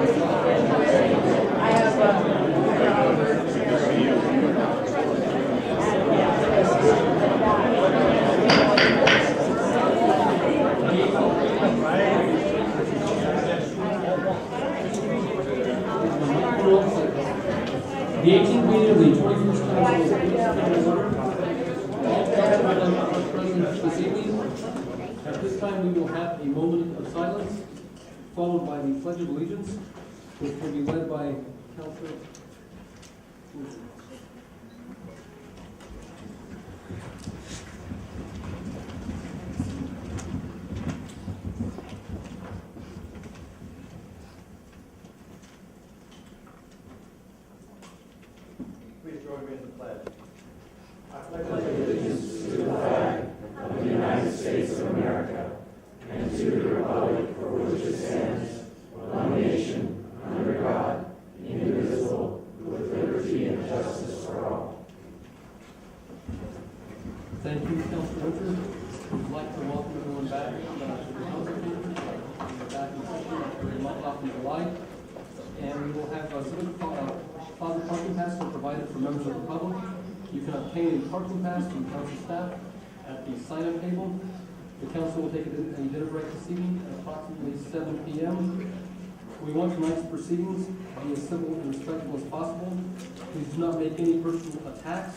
The 18th meeting of the 21st Council of Peace order. President this evening. At this time, we will have a moment of silence, followed by the Pledge of Allegiance, which will be led by Councilor. Please join me in the pledge. I pledge allegiance to the flag of the United States of America and to the republic for which it stands, one nation, under God, indivisible, with liberty and justice for all. Thank you, Councilor Richard. I'd like to welcome everyone back to the council meeting. We're back in session after a month off in July. And we will have civic plaza parking passes provided for members of the public. You can obtain a parking pass from council staff at the sign-up table. The council will take a dinner break this evening at approximately 7 p.m. We want tonight's proceedings to be as simple and respectful as possible. Please do not make any personal attacks,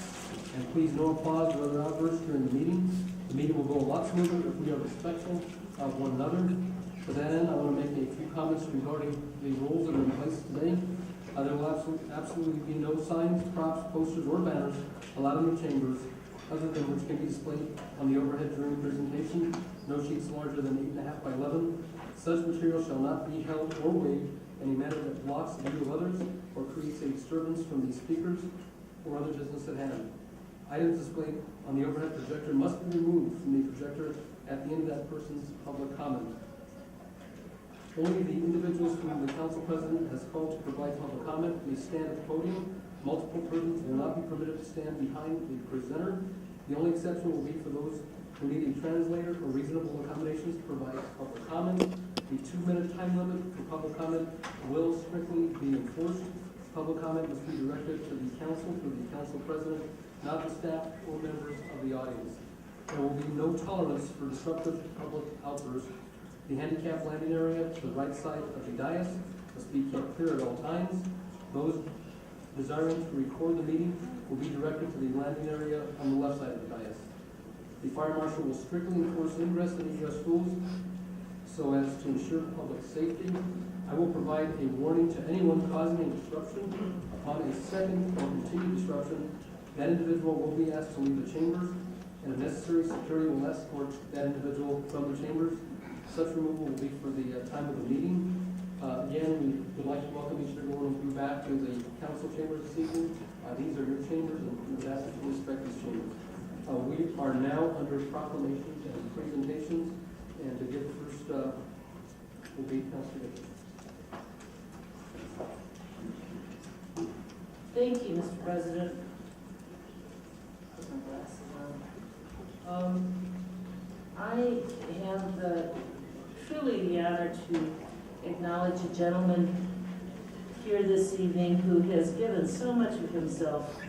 and please no applause or other outbursts during the meeting. The meeting will go a lot smoother if we are respectful of one another. To that end, I want to make a few comments regarding the rules that are in place today. There will absolutely be no signs, props, posters, or banners allowed in the chambers, other than which can be displayed on the overhead during the presentation. No sheets larger than 8.5 by 11. Such material shall not be held or waved in a manner that blocks the view of others or creates a disturbance from the speakers or other business at hand. Items displayed on the overhead projector must be removed from the projector at the end of that person's public comment. Only the individuals whom the council president has called to provide public comment may stand at the podium. Multiple persons will not be permitted to stand behind the presenter. The only exception will be for those who need a translator or reasonable accommodations to provide public comment. The 2-minute time limit for public comment will strictly be enforced. Public comment must be directed to the council through the council president, not the staff or members of the audience. There will be no tolerance for disruptive public outbursts. The handicap landing area to the right side of the dais must be kept clear at all times. Those desiring to record the meeting will be directed to the landing area on the left side of the dais. The fire marshal will strictly enforce ingress and egress rules so as to ensure public safety. I will provide a warning to anyone causing a disruption. Upon a second or continued disruption, that individual will be asked to leave the chambers, and if necessary, security will escort that individual from the chambers. Such removal will be for the time of the meeting. Again, we would like to welcome each and every one of you back to the council chambers this evening. These are your chambers, and we would ask that you respect these chambers. We are now under proclamations and presentations, and to give the first will be Councilor Richard. Thank you, Mr. President. Put my glasses on. I have truly the honor to acknowledge a gentleman here this evening who has given so much of himself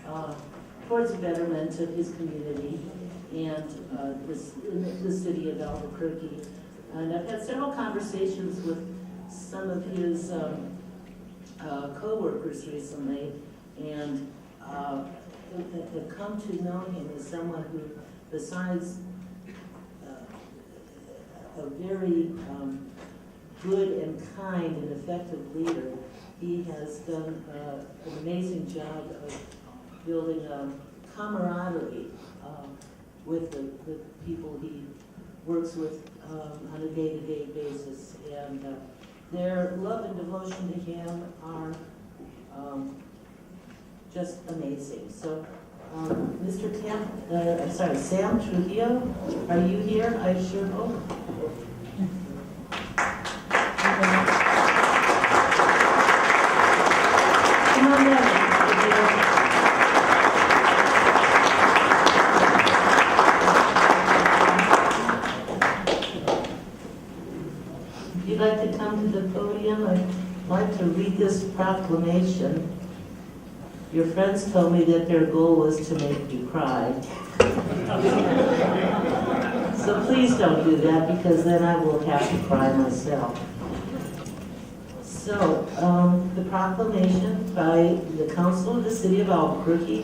towards the betterment of his community and the city of Albuquerque. And I've had several conversations with some of his co-workers recently, and have come to know him as someone who, besides a very good and kind and effective leader, he has done an amazing job of building camaraderie with the people he works with on a day-to-day basis. And their love and devotion to him are just amazing. So, Sam Trujillo, are you here? I sure hope. Come on down. If you'd like to come to the podium, like to read this proclamation. Your friends told me that their goal was to make you cry. So please don't do that, because then I will have to cry myself. So, the proclamation by the Council of the City of Albuquerque,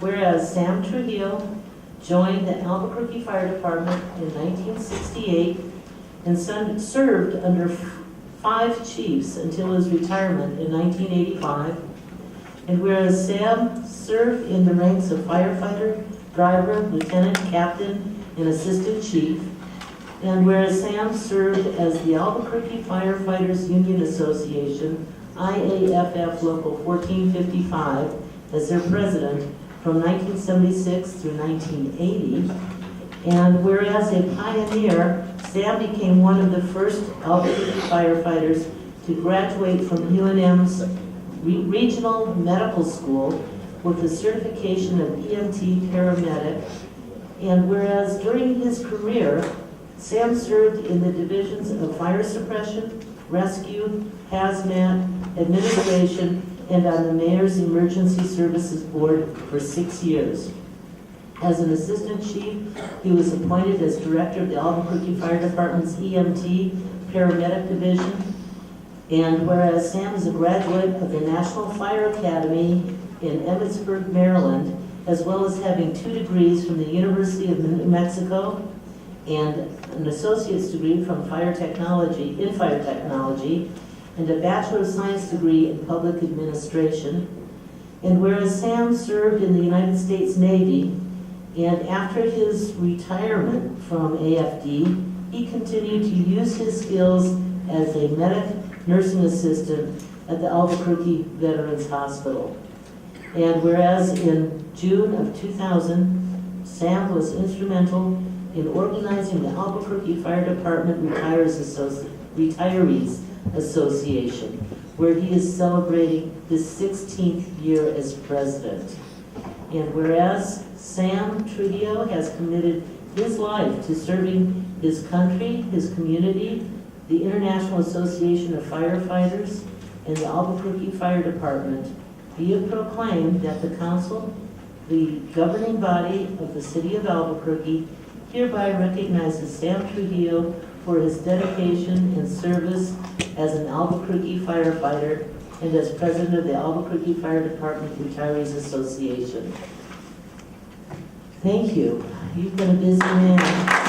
whereas Sam Trujillo joined the Albuquerque Fire Department in 1968 and served under 5 chiefs until his retirement in 1985. And whereas Sam served in the ranks of firefighter, driver, lieutenant, captain, and assistant chief. And whereas Sam served as the Albuquerque Firefighters Union Association, IAFF Local 1455, as their president from 1976 through 1980. And whereas a pioneer, Sam became one of the first Albuquerque firefighters to graduate from UNM's Regional Medical School with a certification of EMT paramedic. And whereas during his career, Sam served in the divisions of fire suppression, rescue, hazmat, administration, and on the Mayor's Emergency Services Board for 6 years. As an assistant chief, he was appointed as director of the Albuquerque Fire Department's EMT paramedic division. And whereas Sam is a graduate of the National Fire Academy in Emmitsburg, Maryland, as well as having 2 degrees from the University of New Mexico and an associate's degree from in fire technology, and a Bachelor of Science degree in public administration. And whereas Sam served in the United States Navy, and after his retirement from AFD, he continued to use his skills as a medic nursing assistant at the Albuquerque Veterans Hospital. And whereas in June of 2000, Sam was instrumental in organizing the Albuquerque Fire Department Retirees Association, where he is celebrating his 16th year as president. And whereas Sam Trujillo has committed his life to serving his country, his community, the International Association of Firefighters, and the Albuquerque Fire Department, be it proclaimed that the Council, the governing body of the City of Albuquerque, hereby recognizes Sam Trujillo for his dedication and service as an Albuquerque firefighter and as president of the Albuquerque Fire Department Retirees Association. Thank you. You've been a busy man.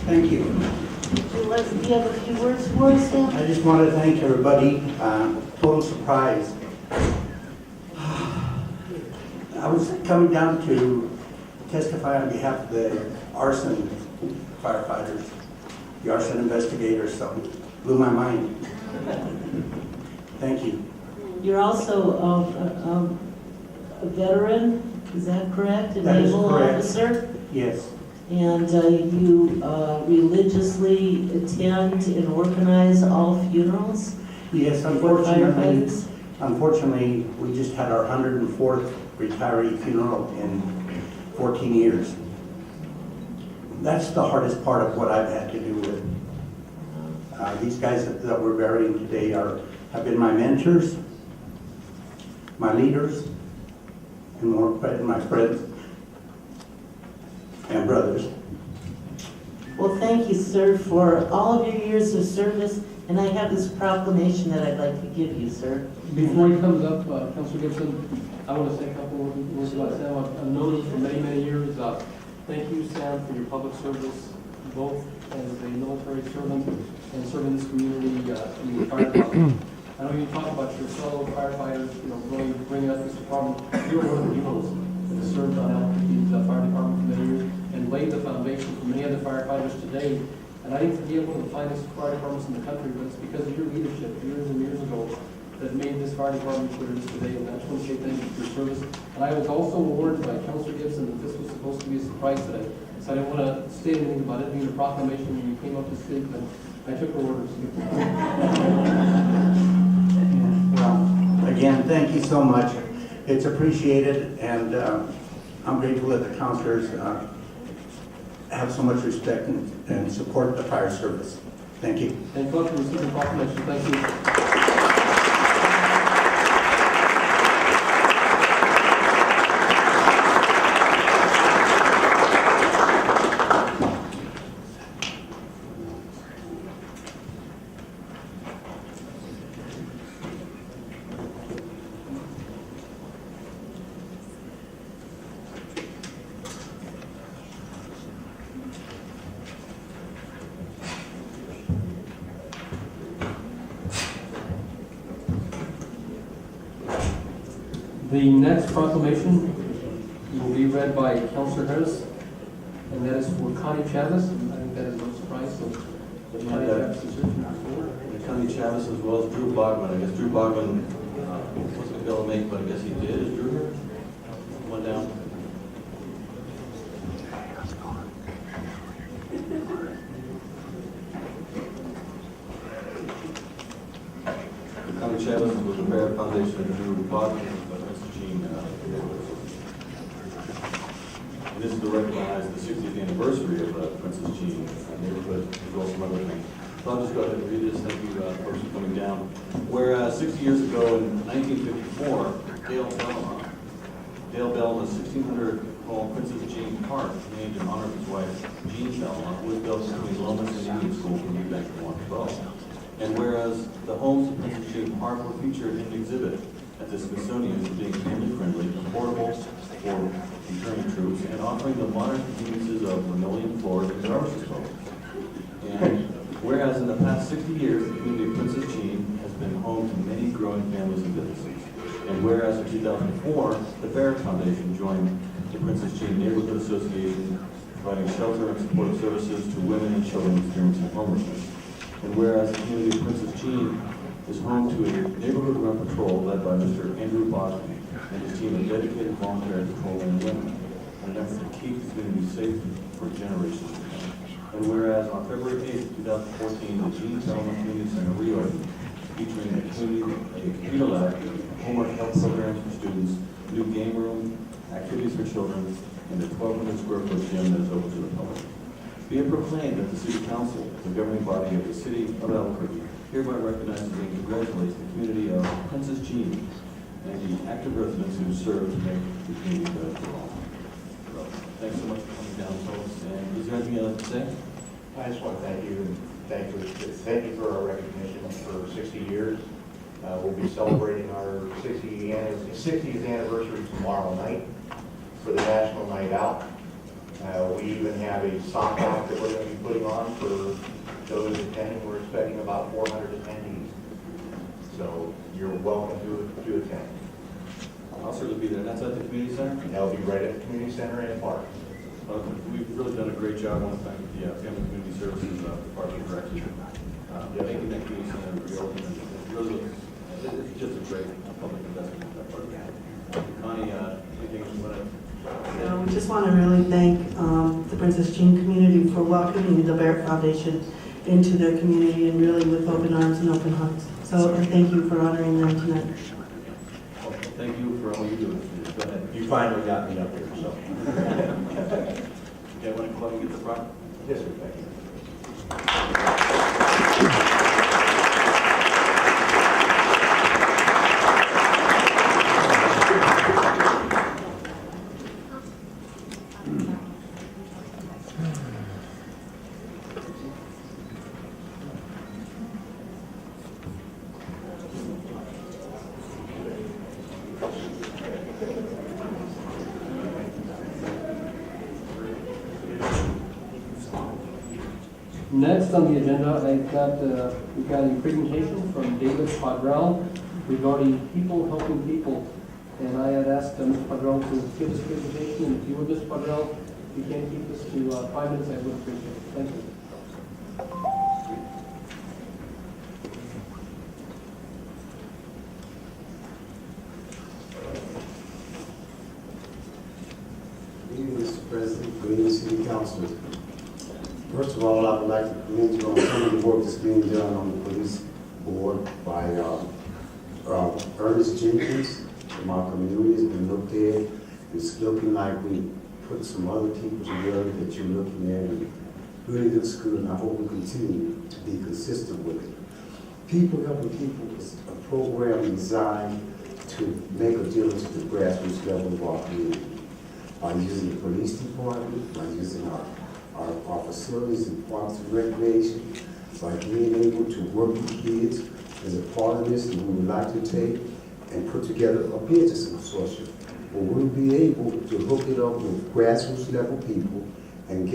Thank you. Do you have a few words for us, Sam? I just want to thank everybody. Total surprise. I was coming down to testify on behalf of the arson firefighters, the arson investigators, so it blew my mind. Thank you. You're also a veteran, is that correct? A That is naval correct. officer? Yes, And you religiously attend and organize all funerals yes, for unfortunately, firefighters? we just had our 104th retiree funeral in 14 years. That's the hardest part of what I've had to do with. These guys that we're burying today have been my mentors, my leaders, and my friends and brothers. Well, thank you, sir, for all of your years of service, and I have this proclamation that I'd like to give you, sir. Before he comes up, Councilor Gibson, I want to say a couple of words about Sam. I've known him for many, many years. Thank you, Sam, for your public service, both as a military servant and serving this community in the fire department. I know you talk about your fellow firefighters, bringing up this department. You were one of the heroes that has served on Albuquerque's fire department for many years and laid the foundation for many other firefighters today. And I think to be able to find this fire departments in the country, but it's because of your leadership years and years ago that made this fire department what it is today. And I just want to say thank you for your service. And I was also awarded by Councilor surprised today. So I didn't want to say anything about it being a proclamation when you came up to speak, but I took her orders. Well, again, thank you so much. It's appreciated, and I'm grateful that the counselors have so much respect and support the fire service. Thank you. Thank God for receiving the proclamation. Thank you. The next proclamation will be read by Councilor Harris, and that is for Connie Chavez. I think that is no surprise, so Connie Chavez is here. Connie Chavez as well as Drew Bogman. I guess Drew Bogman wasn't able to make, but I guess he did. Is Drew here? Come on down. Connie Chavez was the Barrett Foundation and Drew Bogman. And this is to recognize the 60th anniversary of Princess Jean neighborhood, as well as some other things. So I'll just go ahead and read this. Thank you, folks, for coming down. Whereas 60 years ago in 1954, Dale Belma's 1600 home Princess Jean Park, named in honor of his wife, Jean Belma, was built between Lomas and Indian School from New Bank 112. And whereas the homes of Princess Jean Park were featured in an exhibit at the Smithsonian as being family-friendly, affordable for returning troops, and offering the modern conveniences of linoleum floors and garbage disposal. And whereas in the past 60 years, the community of Princess Jean has been home to many growing families and businesses. And whereas in 2004, the Barrett Foundation joined the Princess Jean Neighborhood Association, providing shelter and supportive services to women and children experiencing homelessness. And whereas the community of Princess Jean is home to a neighborhood run patrol led by Mr. Andrew Boston and his team of dedicated voluntary patrolmen and women in an effort to keep the community safe for generations to come. And whereas on February 8, 2014, the Jean Belma Community Center reopened, featuring a computer lab, homework health programs for students, new game room, activities for children, and a 1,200 square foot gym that is open to the public. Be it proclaimed that the City Council, the governing body of the City of Albuquerque, hereby recognizes and congratulates the community of Princess Jean and the active residents who serve to make the community better for all. So, thanks so much for coming down, folks. And is there anything you'd like to say? I just want to thank you, and thank you for our recognition for 60 years. We'll be celebrating our 60th anniversary tomorrow night for the National Night Out. We even have a sock out that we're going to be putting on for those attending. We're expecting about 400 attendees. So you're welcome to attend. I'll certainly be there. That's at the community center? And that'll be right at the community center and park. We've really done a great job. I want to thank the Family Community Services Department for actually making that community center reopen. It's just a great public investment on that part of it. Connie, anything you want to? We just want to really thank the Princess Jean community for welcoming the Barrett Foundation into their community and really with open arms and open hearts. So thank you for honoring them tonight. Well, thank you for all you do. Go ahead. You finally got me up here, so. Okay, want to come up and get the prop? Yes, sir, thank you. Next on the agenda, we've got a presentation from David Padrell regarding people helping people. And I had asked Mr. Padrell to give this presentation, and if you would, Mr. Padrell, if you can keep this to 5 minutes, I would appreciate it. Thank you. evening, Mr. President, good evening, City Council. First of all, I would like to commend you on some of the work that's being done on the police board by Ernest Jenkins from our community. Has been looked at. It's looking like we put some other people together that you're looking at, and really looks good, and I hope we continue to be consistent with it. People Helping People is a program designed to make a difference at the grassroots level of our community. By using the police department, by using our facilities and parks and recreation, by being able to work with kids as a part of this, and we would like to take and put together a business consortium where we'll be able to hook it up with grassroots level people and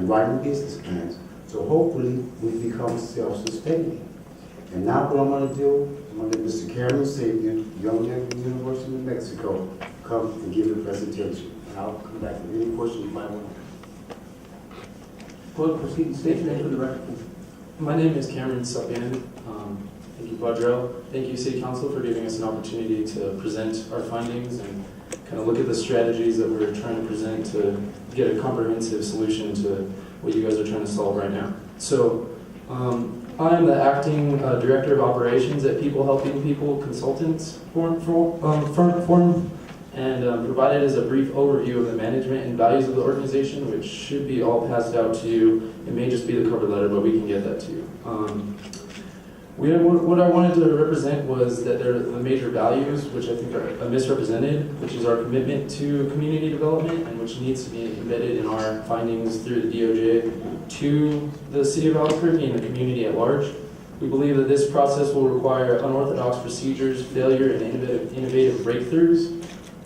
writing business plans. So hopefully we become self-sustaining. And now what I'm going to do, I'm going to let Mr. Cameron Savior, young man from the University of New Mexico, come and give a presentation. And I'll come back with any questions you might want. Go ahead, proceed and state your name for the record, please. My name is Cameron Sapian. Thank you, Quadrell. Thank you, City Council, for giving us an opportunity to present our findings and kind of look at the strategies that we're trying to present to get a comprehensive solution to what you guys are trying to solve right now. So, I am the acting director of operations at People Helping People Consultants firm, and provided as a brief overview of the management and values of the organization, which should be all passed out to you. It may just be the cover letter, but we can get that to you. What I wanted to represent was that there are the major values, which I think are misrepresented, which is our commitment to community development, and which needs to be embedded in our findings through the DOJ to the City of Albuquerque and the community at large. We believe that this process will require unorthodox procedures, failure, and innovative breakthroughs.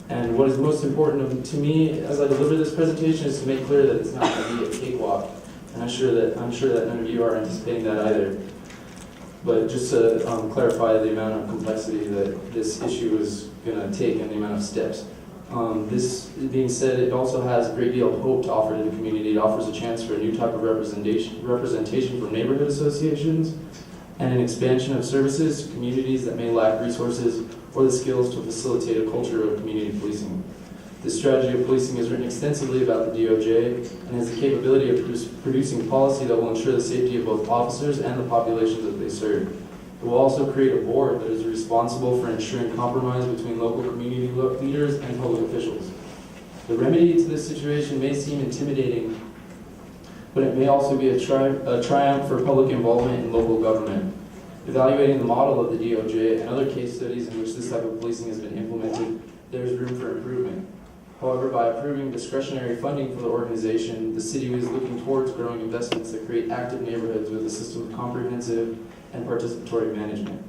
And what is most important to me as I deliver this presentation is to make clear that it's not going to be a cakewalk. And I'm sure that none of you are anticipating that either. But just to clarify the amount of complexity that this issue is going to take and the amount of steps. This being said, it also has a great deal of hope to offer to the community. It offers a chance for a new type of representation from neighborhood associations and an expansion of services to communities that may lack resources or the skills to facilitate a culture of community policing. This strategy of policing is written extensively about the DOJ and has the capability of producing policy that will ensure the safety of both officers and the populations that they serve. It will also create a board that is responsible for ensuring compromise between local community leaders and public officials. The remedy to this situation may seem intimidating, but it may also be a triumph for public involvement in local government. Evaluating the model of the DOJ and other case studies in which this type of policing has been implemented, there is room for improvement. However, by approving discretionary funding for the organization, the city is looking towards growing investments that create active neighborhoods with a system of comprehensive and participatory management.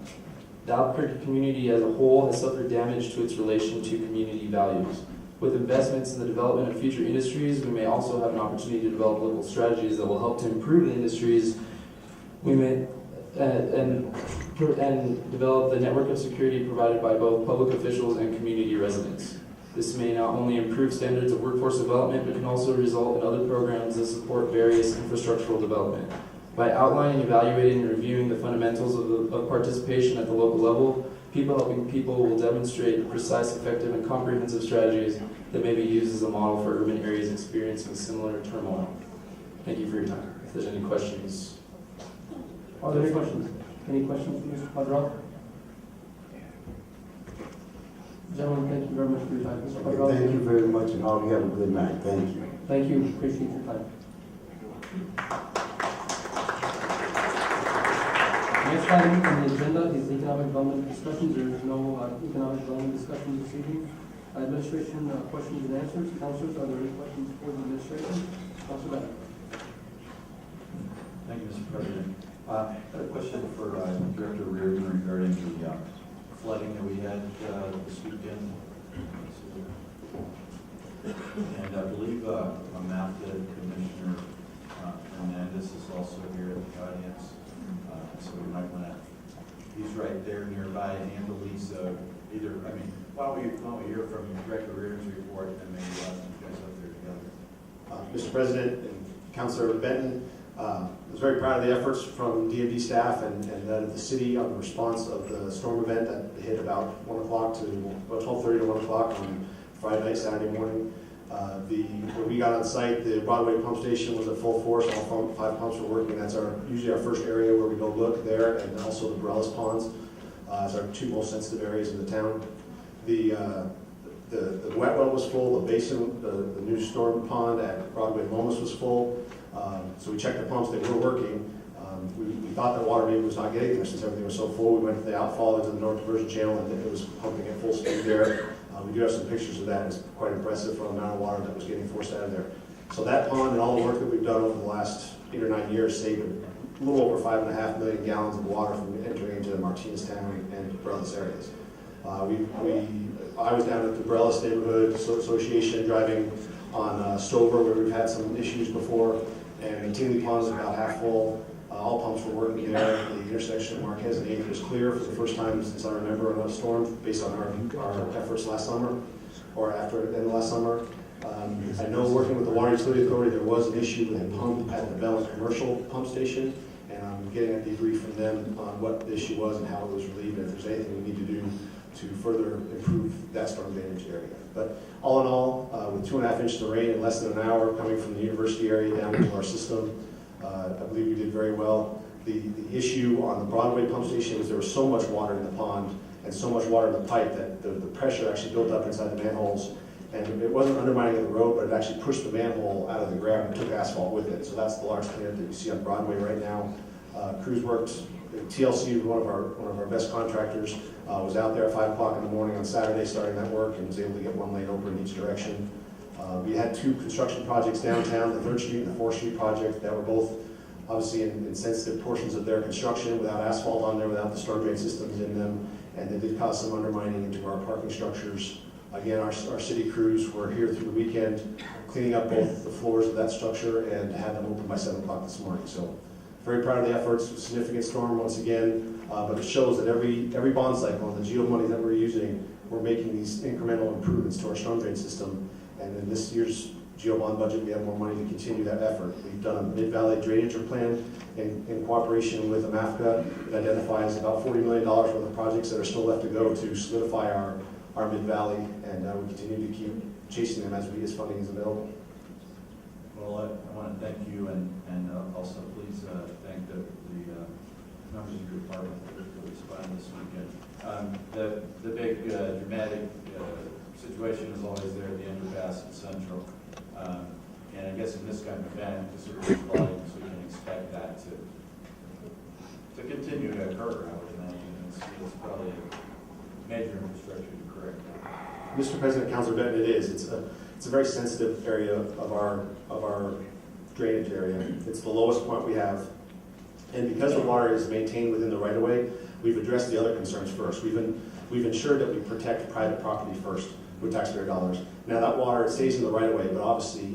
The Albuquerque community as a whole has suffered damage to its relation to community values. With investments in the development of future industries, we may also have an opportunity to develop local strategies that will help to improve the industries we may and develop the network of security provided by both public officials and community residents. This may not only improve standards of workforce development, but can also result in other programs that support various infrastructural development. By outlining, evaluating, and reviewing the fundamentals of participation at the local level, People Helping People will demonstrate precise, effective, and comprehensive strategies that may be used as a model for urban areas experiencing similar turmoil. Thank you for your time. If there's any questions. Are there any questions? Any questions for Mr. Quadrell? Gentlemen, thank you very much for your time. Mr. Quadrell? Thank you very much, and all you have a good night. Thank you. Thank you. Appreciate your time. Next item on the agenda is economic development discussions. There is no economic development discussion this evening. Administration questions and answers. Councilors, are there any questions for the administration? Councilor Beck. Thank you, Mr. President. I had a question for Director Reardon regarding the flooding that we had this weekend. And I believe Amanda, Commissioner Hernandez is also here in the audience. So we might want to, he's right there nearby, and Lisa, why don't we hear from Director Reardon's report and maybe you guys up there together. Mr. President and Councilor Benton, I was very proud of the efforts from DMV staff and that of the city on the response of the storm event that hit about 1 o'clock to about 12:30 to 1 o'clock on Friday night, Saturday morning. When we got on site, the Broadway pump station was at full force, all 5 pumps were working. That's usually our first area where we go look there, and also the Borellis ponds. It's our 2 most sensitive areas in the town. The wet well was full, the basin, the new storm pond at Broadway Lomas was full. So we checked the pumps, they were working. We thought that water maybe was not getting there since everything was so full. We went to the outfall into the North Diversion Channel, and it was pumping at full speed there. We do have some pictures of that. It's quite impressive for the amount of water that was getting forced out of there. So that pond and all the work that we've done over the last 8 or 9 years saved a little over 5.5 million gallons of water from entering into Martineztown and Borellis areas. I was down at the Borellis Neighborhood Association driving on Stover, where we've had some issues before, and Tinley Pond is about half full. All pumps were working there. The intersection of Marquez and 8th was clear for the first time since I remember in a storm, based on our efforts last summer, or after the end of last summer. I know working with the Water Utility Authority, there was an issue with a pump at the Bell Commercial Pump Station, and I'm getting a debrief from them on what the issue was and how it was relieved, and if there's anything we need to do to further improve that storm drainage area. But all in all, with 2.5 inches of rain in less than an hour coming from the university area down into our system, I believe we did very well. The issue on the Broadway pump station was there was so much water in the pond and so much water in the pipe that the pressure actually built up inside the manholes, and it wasn't undermining of the road, but it actually pushed the manhole out of the ground and took asphalt with it. So that's the large cleanup that you see on Broadway right now. Crews worked. TLC, one of our best contractors, was out there at 5 o'clock in the morning on Saturday starting that work and was able to get 1 lane open in each direction. We had 2 construction projects downtown, the 3rd Street and the 4th Street project, that were both obviously in sensitive portions of their construction without asphalt on there, without the storm drain systems in them, and they did cause some undermining into our parking structures. Again, our city crews were here through the weekend cleaning up both the floors of that structure and had them open by 7 o'clock this morning. So very proud of the efforts. Significant storm once again, but it shows that every bond cycle and the geo money that we're using, we're making these incremental improvements to our storm drain system. And in this year's geo bond budget, we have more money to continue that effort. We've done a mid-valley drainage plan in cooperation with AMAFCA. It identifies about $40 million worth of projects that are still left to go to solidify our mid-valley, and we continue to keep chasing them as funding is available. Well, I want to thank you, and also please thank the members of your department for responding this weekend. The big dramatic situation is always there at the underpass at Central. And I guess in this kind of event, the certain volumes, we can expect that to continue to occur, I would imagine. It's probably a major infrastructure to correct. Mr. President, Councilor Benton, it is. It's a very sensitive area of our drainage area. It's the lowest point we have. And because the water is maintained within the right-of-way, we've addressed the other concerns first. We've ensured that we protect private property first with taxpayer dollars. Now that water, it stays in the right-of-way, but obviously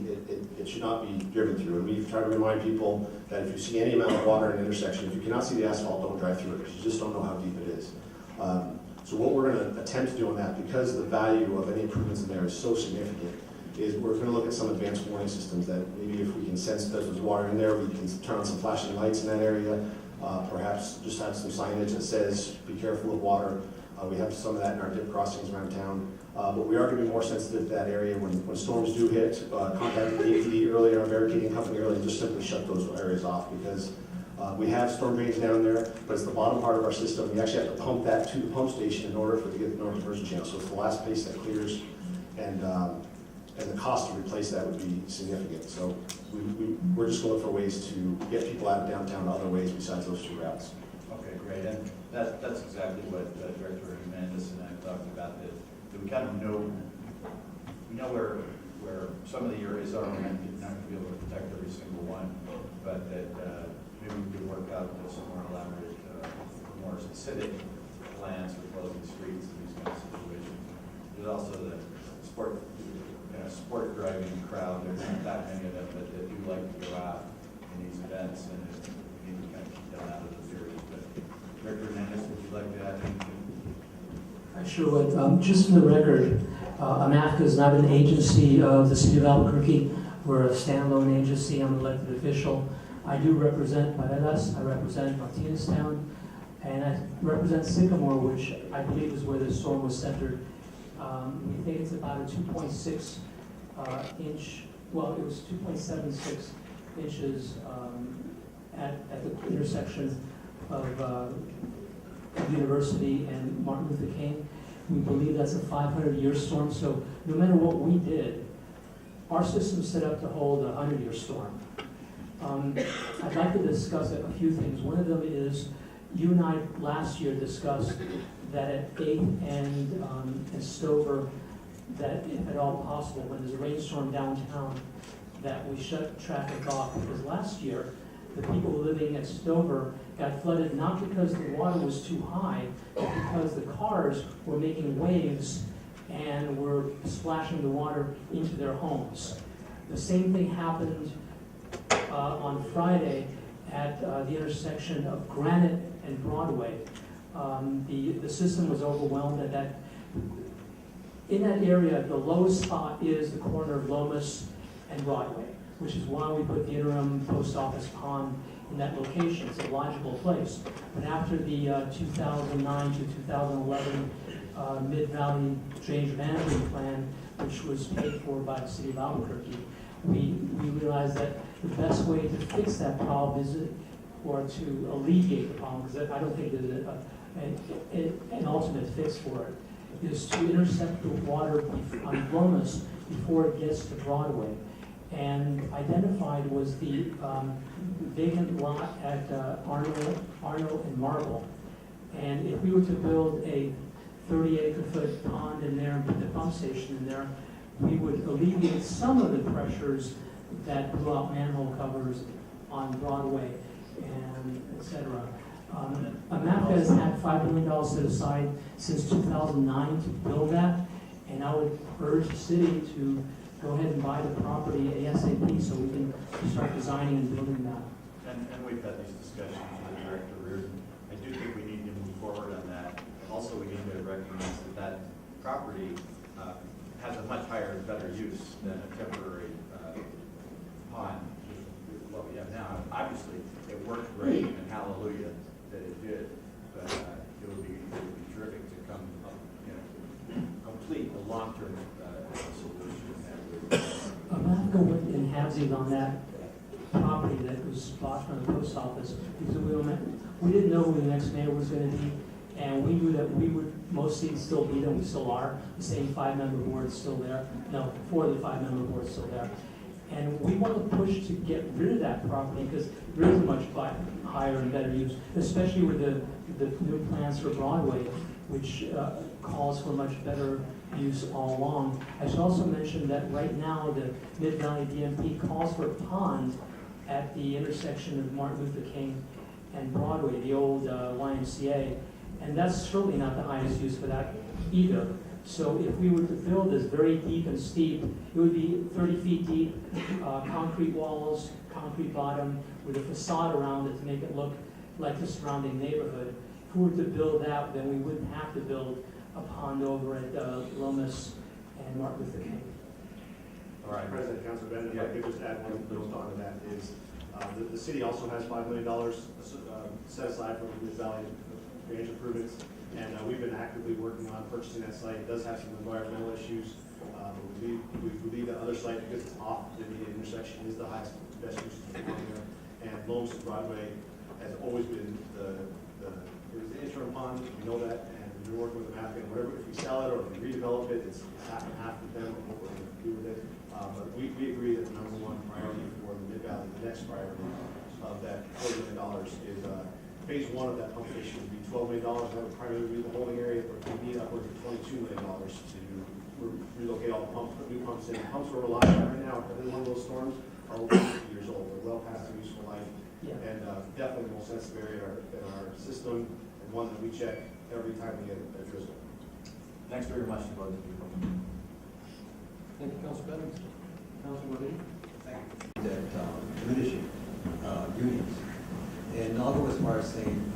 it should not be driven through. And we've tried to remind people that if you see any amount of water in an intersection, if you cannot see the asphalt, don't drive through it, because you just don't know how deep it is. So what we're going to attempt to do on that, because the value of any improvements in there is so significant, is we're going to look at some advanced warning systems that maybe if we can sense that there's water in there, we can turn on some flashing lights in that area, perhaps just have some signage that says, be careful of water. We have some of that in our dip crossings around town. But we are going to be more sensitive to that area when storms do hit. Contacted the APD earlier, our barricading company earlier, and just simply shut those areas off, because we have storm drains down there, but it's the bottom part of our system. We actually have to pump that to the pump station in order for it to get the North Diversion Channel. So it's the last place that clears, and the cost to replace that would be significant. So we're just going to look for ways to get people out of downtown other ways besides those 2 routes. Okay, great. And that's exactly what Director Hernandez and I talked about, that we kind of know where some of the areas are. We're not going to be able to protect every single one, but that maybe we could work out some more elaborate, more specific plans for closing streets in these kind of situations. There's also the sport driving crowd. There's not that many of them, but that do like to go out in these events, and we need to kind of keep them out of those areas. But Director Hernandez, would you like to add anything? I sure would. Just for the record, AMAFCA is not an agency of the City of Albuquerque. We're a standalone agency. I'm an elected official. I do represent Paredes, I represent Martineztown, and I represent Sycamore, which I believe is where the storm was centered. We think it's about a 2.6 well, it was 2.76 inches at the intersection of University and Martin Luther King. We believe that's a 500-year storm, so no matter what we did, our system's set up to hold a 100-year storm. I'd like to discuss a few things. One of them is, you and I last year discussed that at 8th and Stover, that if at all possible, when there's a rainstorm downtown, that we shut traffic off, because last year, the people living at Stover got flooded not because the water was too high, but because the cars were making waves and were splashing the water into their homes. The same thing happened on Friday at the intersection of Granite and Broadway. The system was overwhelmed at that. In that area, the lowest spot is the corner of Lomas and Broadway, which is why we put the interim post office pond in that location. It's a logical place. But after the 2009 to 2011 Mid-Valley Drainage Management Plan, which was paid for by the city of Albuquerque, we realized that the best way to fix that problem is, or to alleviate the problem, because I don't think there's an ultimate fix for it, is to intercept the water on Lomas before it gets to Broadway. And identified was the vacant lot at Arno and Marble. And if we were to build a 30-acre-foot pond in there and put the pump station in there, we would alleviate some of the pressures that blew out manhole covers on Broadway and et cetera. AMAPCA has had $5 million set aside since 2009 to build that, and I would urge the city to go ahead and buy the property ASAP so we can start designing and building that. And we've had these discussions with the director Reardon. I do think we need to move forward on that. Also, we need to recognize that that property has a much higher and better use than a temporary pond, which is what we have now. Obviously, it worked great, and hallelujah that it did. But it would be terrific to come up, complete a long-term solution that would. AMAPCA went in halvesies on that property that was bought from the post office, because we didn't know who the next mayor was going to be, and we knew that we would mostly still be there. We still are. The same 5-member board is still there. No, 4 of the 5-member board is still there. And we want to push to get rid of that property because there is a much higher and better use, especially with the new plans for Broadway, which calls for much better use all along. I should also mention that right now the Mid-Valley DMP calls for a pond at the intersection of Martin Luther King and Broadway, the old YMCA, and that's certainly not the highest use for that either. So if we were to build this very deep and steep, it would be 30 feet deep, concrete walls, concrete bottom, with a facade around it to make it look like the surrounding neighborhood. If we were to build that, then we wouldn't have to build a pond over at Lomas and Martin Luther King. All right, President, Councilor Bennett, if I could just add one little thought to that is, the city also has $5 million set aside for the Mid-Valley drainage improvements, and we've been actively working on purchasing that site. It does have some environmental issues. We believe that other site, because it's off the immediate intersection, is the highest, best use of the pond there. And Lomas and Broadway has always been it was the interim pond, we know that, and we've been working with the map, and whatever, if we sell it or if we redevelop it, it's half and half with them, what we're going to do with it. But we agree that the #1 priority for the Mid-Valley, the next priority of that $4 million is phase 1 of that pump station would be $12 million. That would primarily be the holding area, but we need upwards of $22 million to relocate all the pumps, put new pumps in. The pumps we're relying on right now, every one of those storms, are over 50 years old. They're well past their useful life, and definitely the most sensitive area in our system, and one that we check every time we get a drizzle. Thanks very much to both of you. Thank you, Councilor Bennett. Councilor Rodriguez. That diminishing unions. And I'll go as far as saying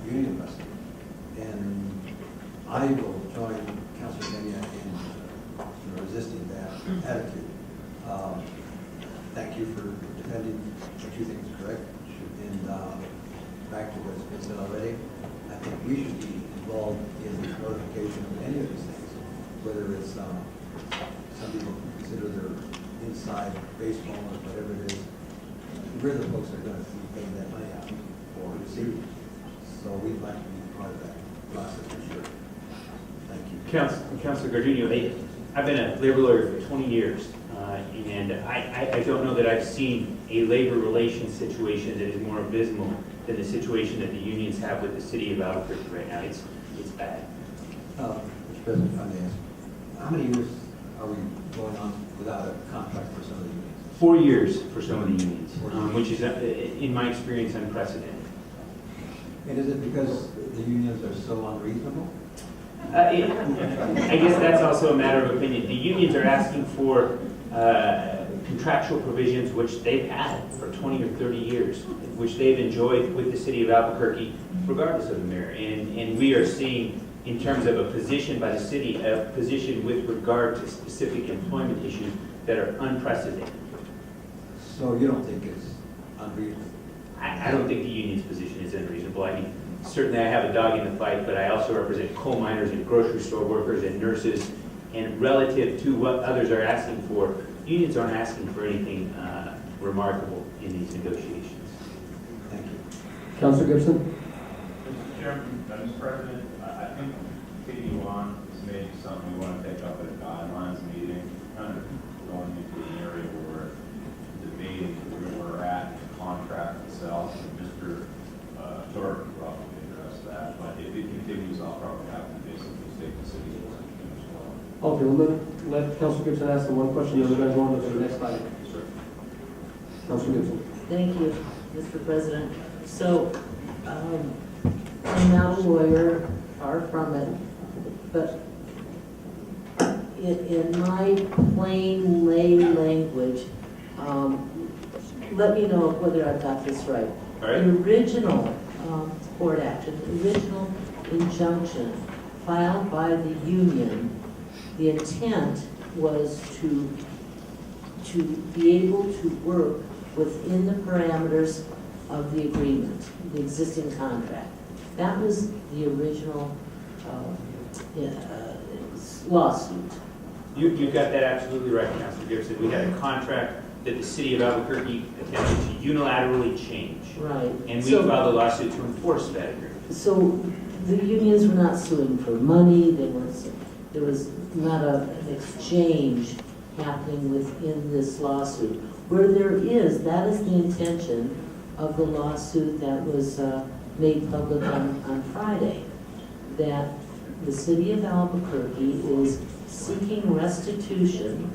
union investment. And I will join Councilor Benya in resisting that attitude. Thank you for defending what you think is correct. And back to what's been said already, I think we should be involved in the notification of any of these things, whether it's some people consider their inside baseball or whatever it is, we're the folks that are gonna be paying that money out for the city. So we'd like to be part of that process for sure. Thank you. Councilor Gardino, I've been a labor lawyer for 20 years, and I don't know that I've seen a labor relations situation that is more abysmal than the situation that the unions have with the city of Albuquerque right now. It's bad. Mr. President, if I may ask, how many years are we going on without a contract for some of the unions? 4 years for some of the unions, which is, in my experience, unprecedented. And is it because the unions are so unreasonable? I guess that's also a matter of opinion. The unions are asking for contractual provisions which they've had for 20 or 30 years, which they've enjoyed with the city of Albuquerque, regardless of the mayor. And we are seeing, in terms of a position by the city, a position with regard to specific employment issues that are unprecedented. So you don't think it's unreasonable? I don't think the union's position is unreasonable. I mean, certainly I have a dog in the fight, but I also represent coal miners and grocery store workers and nurses. And relative to what others are asking for, unions aren't asking for anything remarkable in these negotiations. Thank you. Councilor Gibson? Mr. Chairman, Mr. President, I think continuing on is maybe something we want to take up at a guidelines meeting, kind of going into the area where debating where we're at in the contract itself. Mr. Turk will probably address that, but if it continues, I'll probably have to basically take the city as well. Okay, well, let Councilor Gibson ask the one question, then we're going to go on to the next item. Councilor Gibson. Thank you, Mr. President. So, I'm not a lawyer, far from it, but in my plain lay language, let me know whether I've got this right. All right. The original court action, the original injunction filed by the union, the intent was to be able to work within the parameters of the agreement, the existing contract. That was the original lawsuit. You got that absolutely right, Councilor Gibson. We had a contract that the city of Albuquerque attempted to unilaterally change. Right. And we filed a lawsuit to enforce that agreement. So the unions were not suing for money, there was not an exchange happening within this lawsuit. Where there is, that is the intention of the lawsuit that was made public on Friday, that the city of Albuquerque is seeking restitution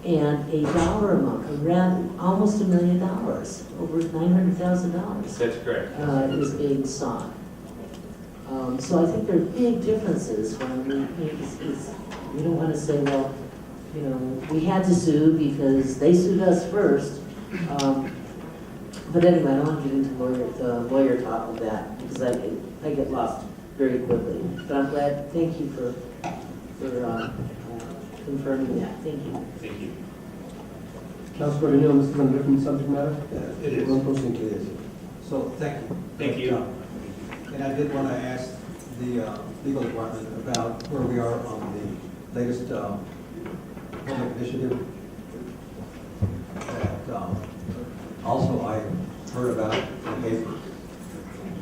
and a dollar amount, around almost $1 million, over $900,000. That's correct. Is being sought. So I think there are big differences when we don't want to say, well, you know, we had to sue because they sued us first. But anyway, I don't want to get into the lawyer talk of that because I get lost very quickly. But I'm glad, thank you for confirming that. Thank you. Thank you. Councilor Gardino, this is on a different subject matter? It is. We'll proceed to this. So, thank you. Thank you. And I did want to ask the legal department about where we are on the latest public initiative that also I heard about in the paper,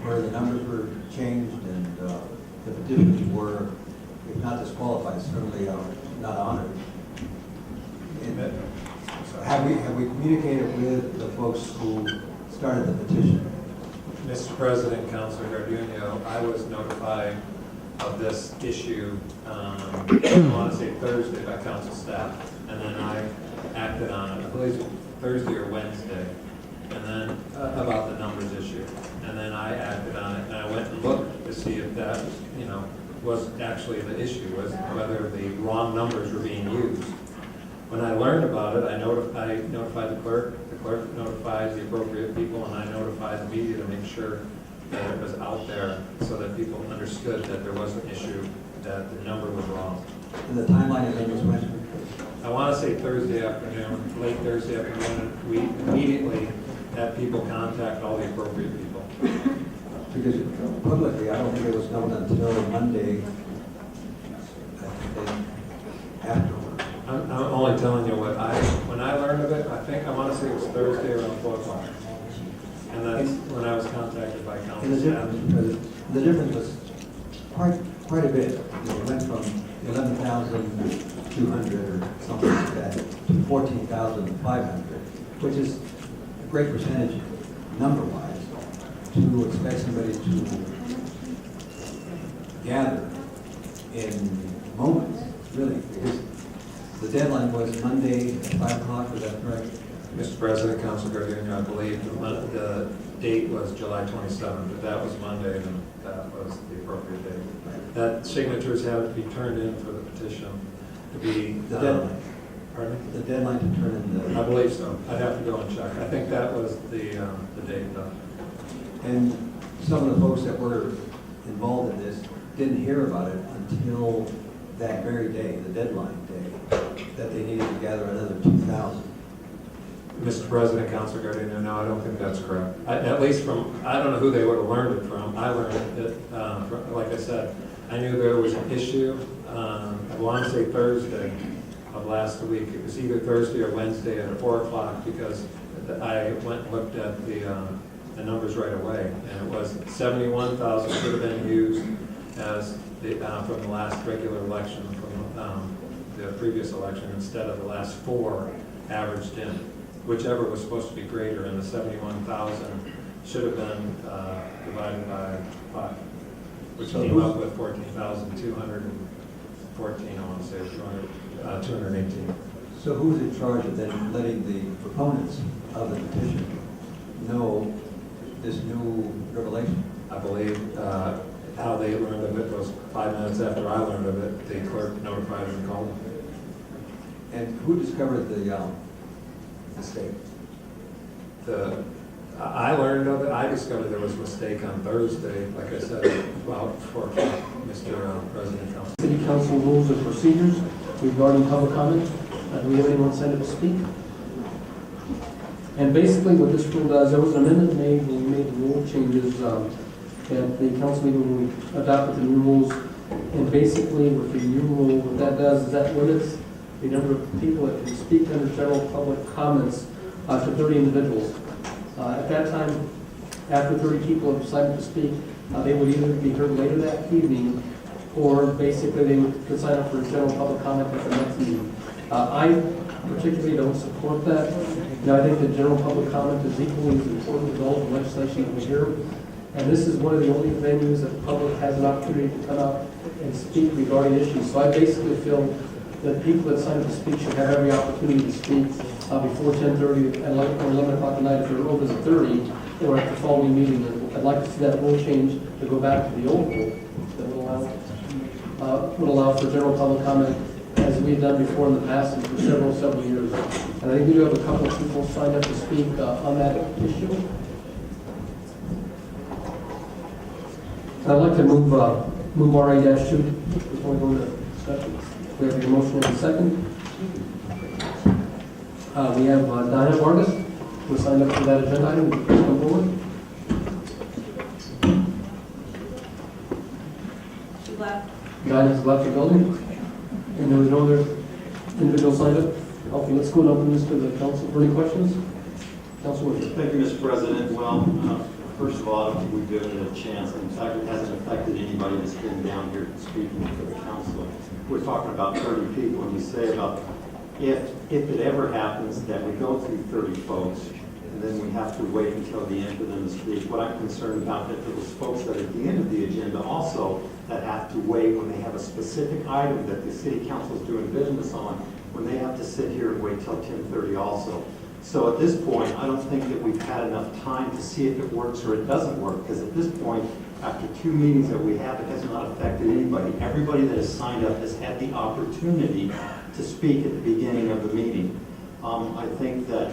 where the numbers were changed and the petitions were, if not disqualified, certainly not honored. And have we communicated with the folks who started the petition? Mr. President, Councilor Gardino, I was notified of this issue, I want to say Thursday by council staff, and then I acted on it, I believe Thursday or Wednesday, and then about the numbers issue. And then I acted on it, and I went and looked to see if that, you know, was actually the issue, was whether the wrong numbers were being used. When I learned about it, I notified the clerk notified the appropriate people, and I notified the media to make sure that it was out there so that people understood that there was an issue, that the number was wrong. And the timeline of it was when? I want to say Thursday afternoon, late Thursday afternoon, we immediately had people contact all the appropriate people. Because publicly, I don't think it was known until Monday, I think, afterwards. I'm only telling you what when And the difference was quite a bit. It went from 11,200 or something like that to 14,500, which is a great percentage number-wise to expect somebody to gather in moments, really, because the deadline was Monday at 5 o'clock, is that correct? Mr. President, Council Gardner, I believe the date was July 27th, but that was Monday, and that was the appropriate date. That signatures have to be turned in for the petition to be. The deadline. Pardon me? The deadline to turn in the. I believe so. I'd have to go and check. I think that was the date, though. And some of the folks that were involved in this didn't hear about it until that very day, the deadline day, that they needed to gather another 2,000. Mr. President, Council Gardner, no, I don't think that's correct. At least from, I don't know who they would have learned it from. I learned it, like I said, I knew there was an issue. I want to say Thursday of last week. It was either Thursday or Wednesday at 4 o'clock because I went and looked at the numbers right away, and it was 71,000 should have been used as from the last regular election, from the previous election, instead of the last 4 averaged in, whichever was supposed to be greater, and the 71,000 should have been divided by 5, which came up with 14,214, I want to say, 218. So who's in charge of then letting the proponents of the petition know this new revelation? I believe how they learned of it was 5 minutes after I learned of it, the clerk notified and called them. And who discovered the mistake? I learned of it, I discovered there was a mistake on Thursday, like I said, about 4 o'clock, Mr. President Council. City Council rules and procedures regarding public comment. Do we have anyone signed up to speak? And basically what this rule does, there was an amendment made when we made the rule changes at the council meeting when we adopted the new rules. And basically with the new rule, what that does is that limits the number of people that can speak under general public comments to 30 individuals. At that time, after 30 people have decided to speak, they would either be heard later that evening, or basically they could sign up for a general public comment at the next meeting. I particularly don't support that. I think that general public comment is equally as important as all the legislation that we hear. And this is one of the only venues that the public has an opportunity to come out and speak regarding issues. So I basically feel that people that sign up to speak should have every opportunity to speak before 10:30 or 11 o'clock at night if they're over the 30, or at the following meeting. I'd like to see that rule change to go back to the old rule that would allow for general public comment as we've done before in the past and for several years. And I think we do have a couple of people signed up to speak on that issue. I'd like to move RA-2 before we go to discussion. We have a motion and a second. We have Diana Vargas, who signed up for that agenda item. Would you please come forward? She left. Diana's left the building. And there was no other individual signed up? Okay, let's go and open this to the council for any questions. Council Worship. Thank you, Mr. President. Well, first of all, I don't think we've given it a chance. In fact, it hasn't affected anybody that's been down here speaking for the council. We're talking about 30 people, and you say about if it ever happens that we go through 30 folks, and then we have to wait until the end for them to speak. What I'm concerned about is those folks that are at the end of the agenda also that have to wait when they have a specific item that the city council is doing business on, when they have to sit here and wait till 10:30 also. So at this point, I don't think that we've had enough time to see if it works or it doesn't work, because at this point, after 2 meetings that we have, it has not affected anybody. Everybody that has signed up has had the opportunity to speak at the beginning of the meeting. I think that,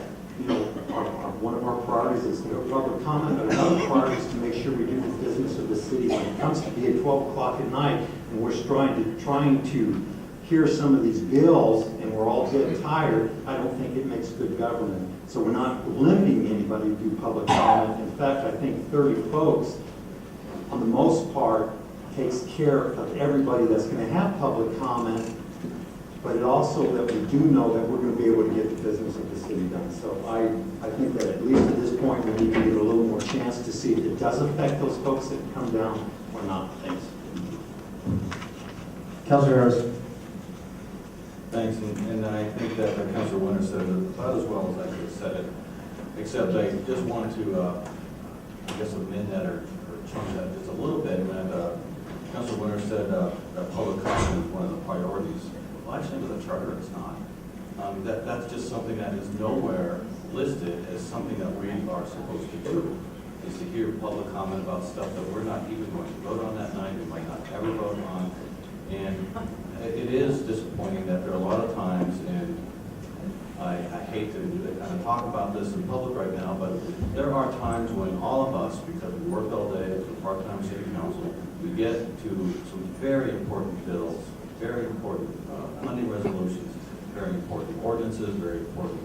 one of our priorities is no public comment, but another priority is to make sure we do the business of the city. When it comes to be at 12 o'clock at night, and we're trying to hear some of these bills, and we're all getting tired, I don't think it makes good government. So we're not limiting anybody to do public comment. In fact, I think 30 folks, on the most part, takes care of everybody that's going to have public comment, but it also that we do know that we're going to be able to get the business of the city done. So I think that at least at this point, we need to give it a little more chance to see if it does affect those folks that come down or not. Thanks. Councilor Harris. Thanks, and I think that Councilor Winter said it about as well as I could have said it, except I just wanted to, I guess, amend that or change that just a little bit. When Councilor Winter said that public comment is one of the priorities, well, actually, with the charter, it's not. That's just something that is nowhere listed as something that we are supposed to do, is to hear public comment about stuff that we're not even going to vote on that night, we might not ever vote on. And it is disappointing that there are a lot of times, and I hate to kind of talk about this in public right now, but there are times when all of us, because we worked all day as a part-time city council, we get to some very important bills, very important funding resolutions, very important ordinances, very important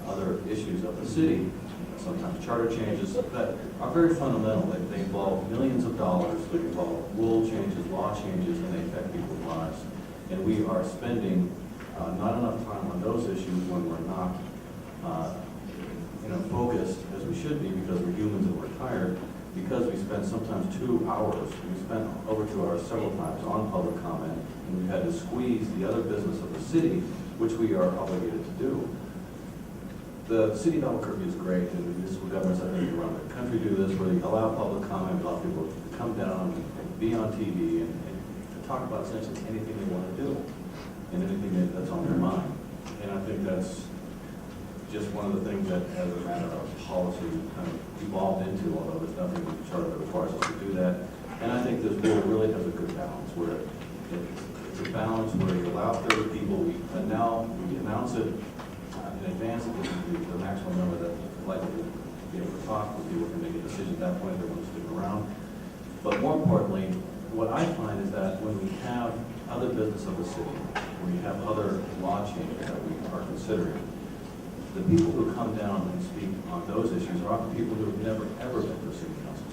other issues of the city, sometimes charter changes that are very fundamental. They involve millions of dollars, they involve rule changes, law changes, and they affect people's lives. And we are spending not enough time on those issues when we're not focused as we should be, because we're humans and we're tired, because we spend sometimes 2 hours, we spent over 2 hours several times on public comment, and we've had to squeeze the other business of the city, which we are obligated to do. The city of Albuquerque is great, and municipal governments, I think, around the country do this, where they allow public comment, allow people to come down and be on TV and to talk about essentially anything they want to do and anything that's on their mind. And I think that's just one of the things that, as a matter of policy, kind of evolved into, although there's nothing in the charter that requires us to do that. And I think this bill really has a good balance, where it's a balance where you allow 30 people, and now we announce it in advance of the maximum number that likely to be able to talk, with people can make a decision at that point if they want to stick around. But more importantly, what I find is that when we have other business of the city, when we have other law changes that we are considering, the people who come down and speak on those issues are often people who have never, ever been to a city council.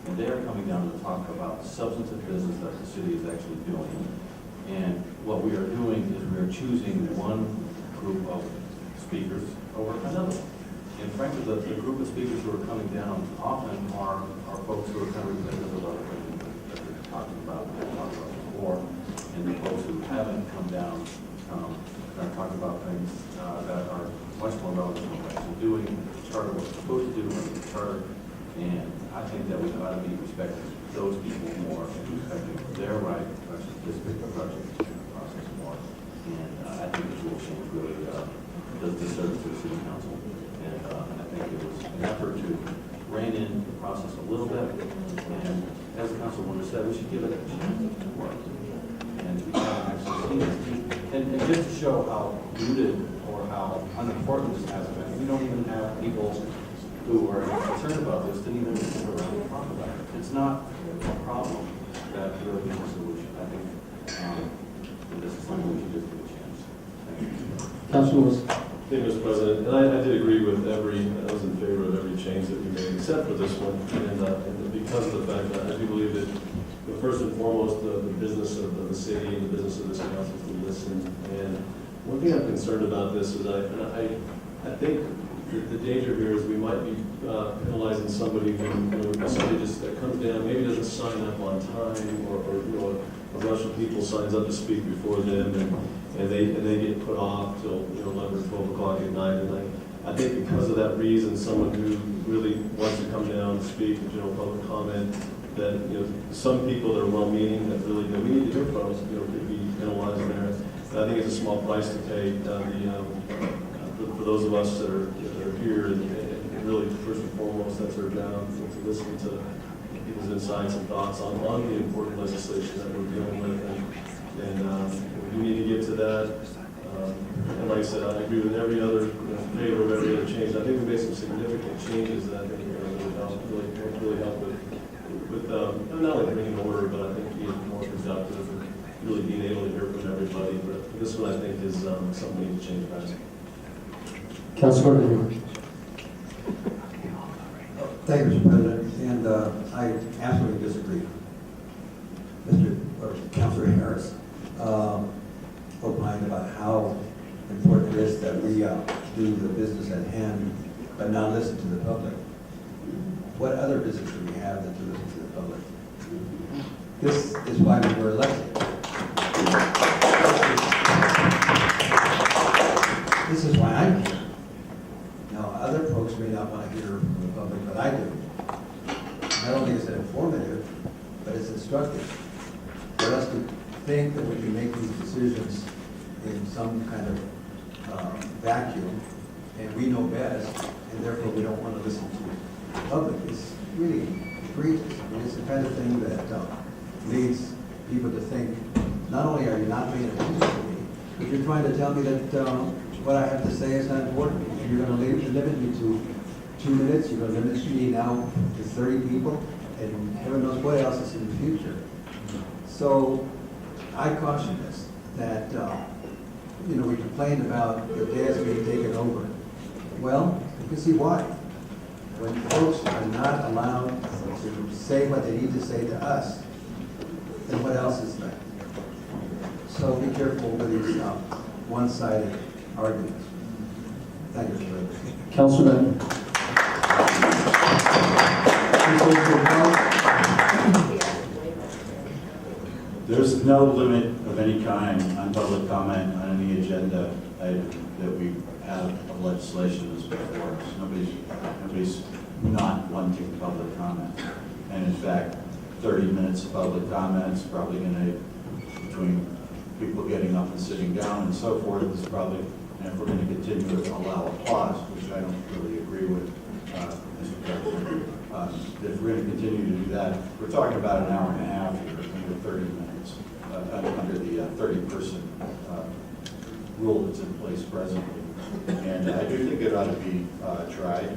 And they are coming down to talk about substantive business that the city is actually doing. And what we are doing is we are choosing one group of speakers over another. And frankly, the group of speakers who are coming down often are folks who are kind of representative of other things that we're talking about, before. And the folks who haven't come down are talking about things that are much more relevant to what we're actually doing, the charter, what we're supposed to do under the charter. And I think that we ought to be respecting those people more and respecting their right to participate in the process more. And I think this rule change really does disservice to the city council. And I think it was an effort to rein in the process a little bit. And as the councilwoman said, we should give it a chance to work. And we haven't actually seen it. And just to show how muted or how unimportant this has been, we don't even have people who are concerned about this didn't even sit around and talk about it. It's not a problem that really needs a solution. I think that this is something we should just give a chance. Thank you. Councilor. Thank you, Mr. President. And I did agree with I was in favor of every change that we made, except for this one. And because of the fact that I do believe that, first and foremost, the business of the city and the business of this council is to listen. And one thing I'm concerned about this is I think the danger here is we might be penalizing somebody somebody just that comes down, maybe doesn't sign up on time, or a rush of people signs up to speak before them, and they get put off till 11 or 12 o'clock at night. And I think because of that reason, someone who really wants to come down and speak in general public comment, that some people that are well-meaning that really we need to hear from us, could be penalized there. And I think it's a small price to pay for those of us that are here, and really first and foremost, that's our job, to listen to people's insights and thoughts on the important legislation that we're dealing with, and we need to get to that. And like I said, I agree with every other favor of every other change. I think we made some significant changes that I think are going to really help with not only bringing order, but I think being more productive and really being able to hear from everybody. But this one I think is something we need to change fast. Councilor. Thank you, Mr. President, and I absolutely disagree. Councilor Harris opined about how important it is that we do the business at hand but not listen to the public. What other business do we have than to listen to the public? This is why we were elected. This is why I'm here. Now, other folks may not want to hear from the public, but I do. Not only is it informative, but it's instructive. For us to think that we can make these decisions in some kind of vacuum, and we know best, and therefore we don't want to listen to the public, is really egregious. I mean, it's the kind of thing that leads people to think, not only are you not paying attention to me, but you're trying to tell me that what I have to say is not important. And you're going to limit me to 2 minutes, you're going to limit me now to 30 people, and heaven knows what else is in the future. So I caution this, that, we complained about the dais being taken over. Well, you can see why. When folks are not allowed to say what they need to say to us, then what else is left? So be careful with these one-sided arguments. Thank you, Mr. President. Councilman. There's no limit of any kind on public comment on any agenda item that we have of legislation that's before us. Nobody's not wanting public comment. And in fact, 30 minutes of public comment is probably going to, between people getting up and sitting down and so forth, is probably, and if we're going to continue to allow applause, which I don't really agree with, Mr. President, if we're going to continue to do that, we're talking about an hour and a half here, under 30 minutes, under the 30-person rule that's in place presently. And I do think it ought to be tried.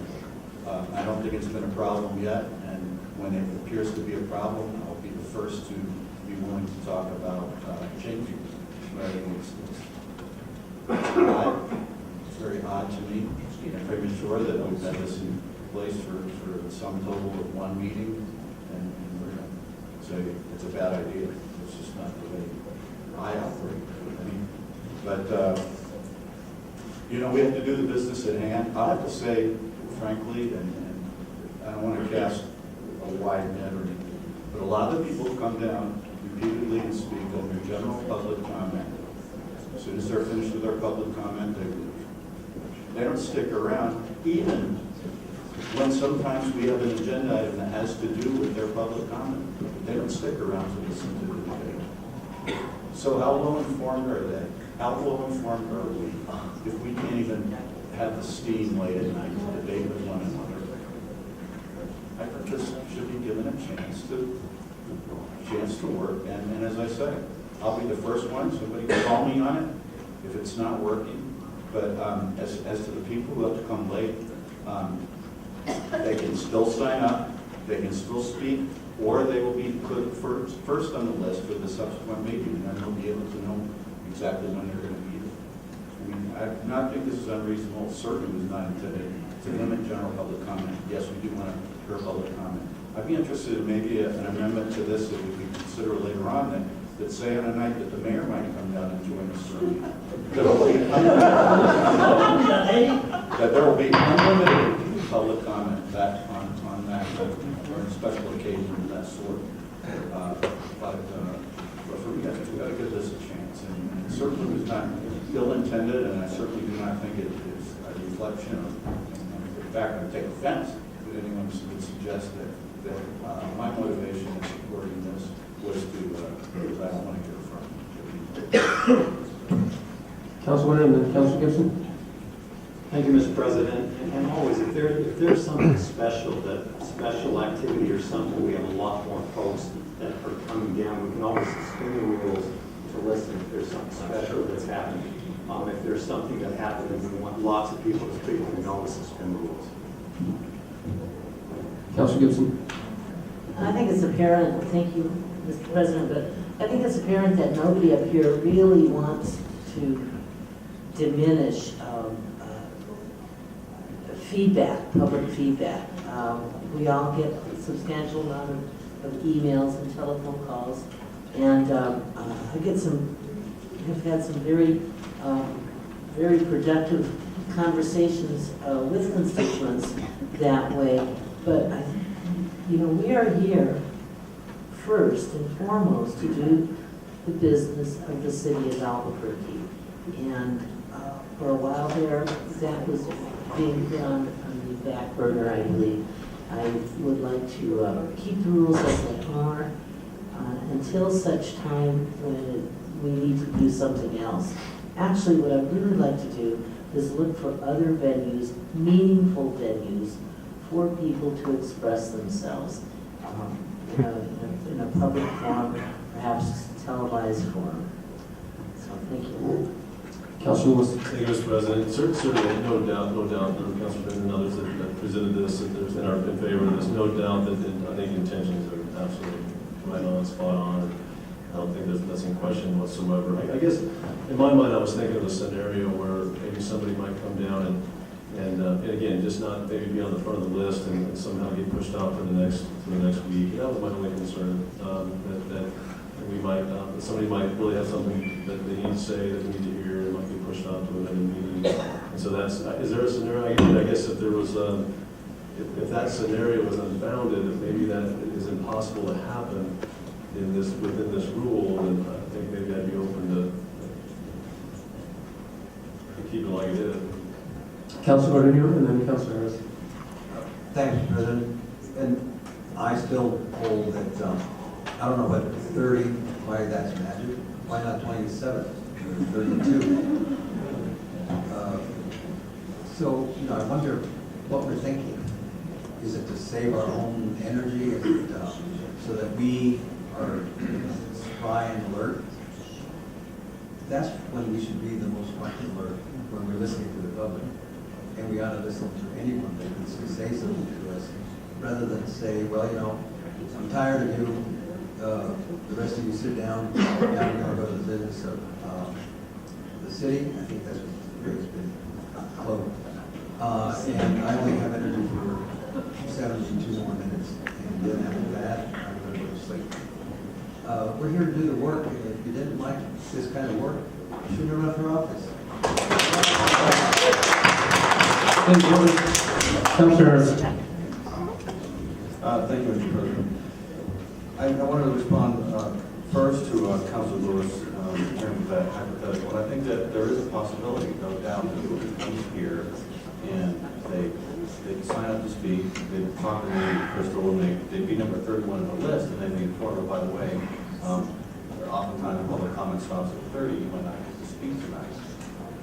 I don't think it's been a problem yet, and when it appears to be a problem, I'll be the first to be willing to talk about changing it. But I think it's odd. It's very odd to me. I'm pretty sure that we've had this in place for the sum total of one meeting, and we're going to say it's a bad idea. It's just not the way I operate. But we have to do the business at hand. I have to say, frankly, and I don't want to cast a wide net or anything, but a lot of the people come down repeatedly and speak on their general public comment. As soon as they're finished with their public comment, they leave. They don't stick around, even when sometimes we have an agenda item that has to do with their public comment. They don't stick around to listen to the debate. So how low informed are they? How low informed are we if we can't even have the steam late at night to debate with one another? I think this should be given a chance to work. And as I say, I'll be the first one. Somebody can call me on it if it's not working. But as to the people who have to come late, they can still sign up, they can still speak, or they will be put first on the list for the subsequent meeting, and then they'll be able to know exactly when they're going to be there. I mean, I do not think this is unreasonable. Certainly was not intended to limit general public comment. Yes, we do want to hear public comment. I'd be interested in maybe an amendment to this that we could consider later on that say on a night that the mayor might come down and join us for a meeting. That there will be unlimited public comment back on that or a special occasion of that sort. But for me, we've got to give this a chance. And it certainly was not ill-intended, and I certainly do not think it is a reflection of, in fact, I would take offense that anyone would suggest that my motivation in supporting this was because I don't want to hear from Councilman and then Councilor Gibson. Thank you, Mr. President. And always, if there's something special activity or something, we have a lot more folks that are coming down. We can always suspend the rules to listen if there's something special that's happening. If there's something that happened and we want lots of people to speak, we can always suspend the rules. Councilor Gibson. I think it's apparent, thank you, Mr. President, but I think it's apparent that nobody up here really wants to diminish feedback, public feedback. We all get a substantial amount of emails and telephone calls, and have had some very productive conversations with constituents that way. But, we are here first and foremost to do the business of the city of Albuquerque. And for a while there, that was being done on the back burner, I believe. I would like to keep the rules as they are until such time when we need to do something else. Actually, what I'd really like to do is look for other venues, meaningful venues, for people to express themselves in a public forum, perhaps televised forum. So thank you. Councilor Lewis. Thank you, Mr. President. Certainly, no doubt, Councilor Ben and others that presented this and are in favor of this. No doubt that I think intentions are absolutely right on, spot on. I don't think that's in question whatsoever. I guess in my mind, I was thinking of a scenario where maybe somebody might come down and again, just not maybe be on the front of the list and somehow get pushed off to the next week. That was my only concern. That we might somebody might really have something that they need to say that we need to hear. It might be pushed off to another meeting. And so is there a scenario? I guess if there was if that scenario was unfounded, if maybe that is impossible to happen within this rule, then I think maybe I'd be open to keep it like it is. Councilor Gordon, and then Councilor Harris. Thanks, Mr. President. And I still hold that, I don't know, but 30, why that's magic? Why not 27 or 32? So, I wonder what we're thinking. Is it to save our own energy? Is it so that we are spry and alert? That's when we should be the most alert, when we're listening to the public. And we ought to listen to anyone that can say something to us, rather than say, well, I'm tired of you, the rest of you sit down, now we're going to go to the business of the city. I think that's what the phrase been closed. And I only have energy for 72 more minutes, and then after that, I'm going to go to sleep. We're here to do the work, and if you didn't like this kind of work, you shouldn't have run for office. Councilor. Thank you, Mr. President. I wanted to respond first to Councilor Lewis in terms of that hypothetical. And I think that there is a possibility, no doubt, that people could come here and they sign up to speak, they talk to me, Crystal, and they'd be number 31 on the list, and then they inform her, by the way, oftentimes the public comment stops at 30, you might not get to speak tonight.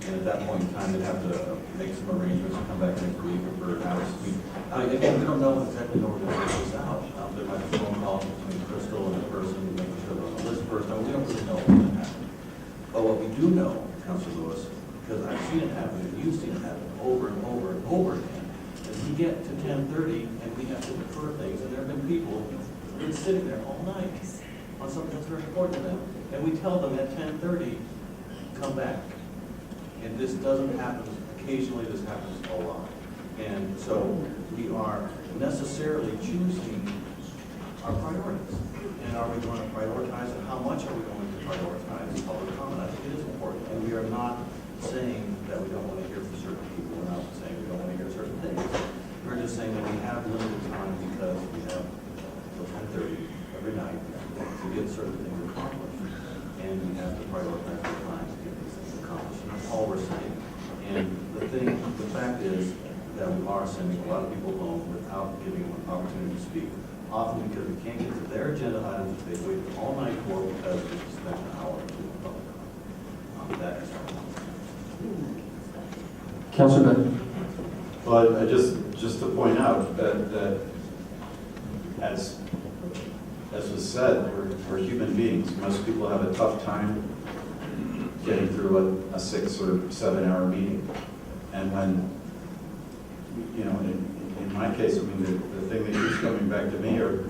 And at that point in time, they'd have to make some arrangements to come back next week for an hour to speak. Again, we don't know exactly how we're going to figure this out. There might be phone calls between Crystal and the person, making sure they're on the list first. We don't really know what's going to happen. But what we do know, Councilor Lewis, because I've seen it happen, and you've seen it happen over and over and over again, is we get to 10:30 and we have to defer things, and there have been people who've been sitting there all night on something that's very important to them, and we tell them at 10:30, come back. And this doesn't happen occasionally, this happens a lot. And so we are necessarily choosing our priorities. And are we going to prioritize it? How much are we going to prioritize public comment? I think it is important. And we are not saying that we don't want to hear from certain people. We're not saying we don't want to hear certain things. We're just saying that we have limited time because we have till 10:30 every night to get certain things accomplished. And we have to prioritize our time to get these things accomplished. And that's all we're saying. And the fact is that we are sending a lot of people home without giving them an opportunity to speak. Often because we can't get to their agenda items that they waited all night for because we spent an hour or two in public comment. That is all. Councilor Ben. Well, I just to point out that as was said, we're human beings. Most people have a tough time getting through a 6 or 7 hour meeting. And when, in my case, I mean, the thing that keeps coming back to me are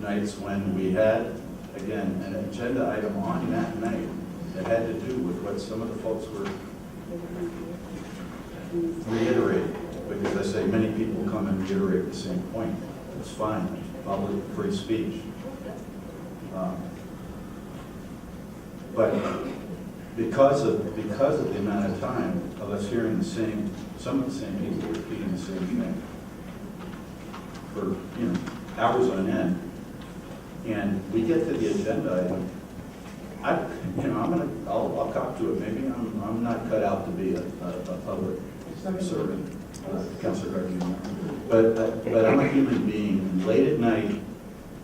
nights when we had, again, an agenda item on that night that had to do with what some of the folks were reiterating. Because I say many people come and reiterate the same point. It's fine, public free speech. But because of the amount of time of us hearing some of the same people repeating the same thing for, hours on end, and we get to the agenda item, I'll cop to it. Maybe I'm not cut out to be a public servant, Councilor Gardner. But I'm a human being, and late at night,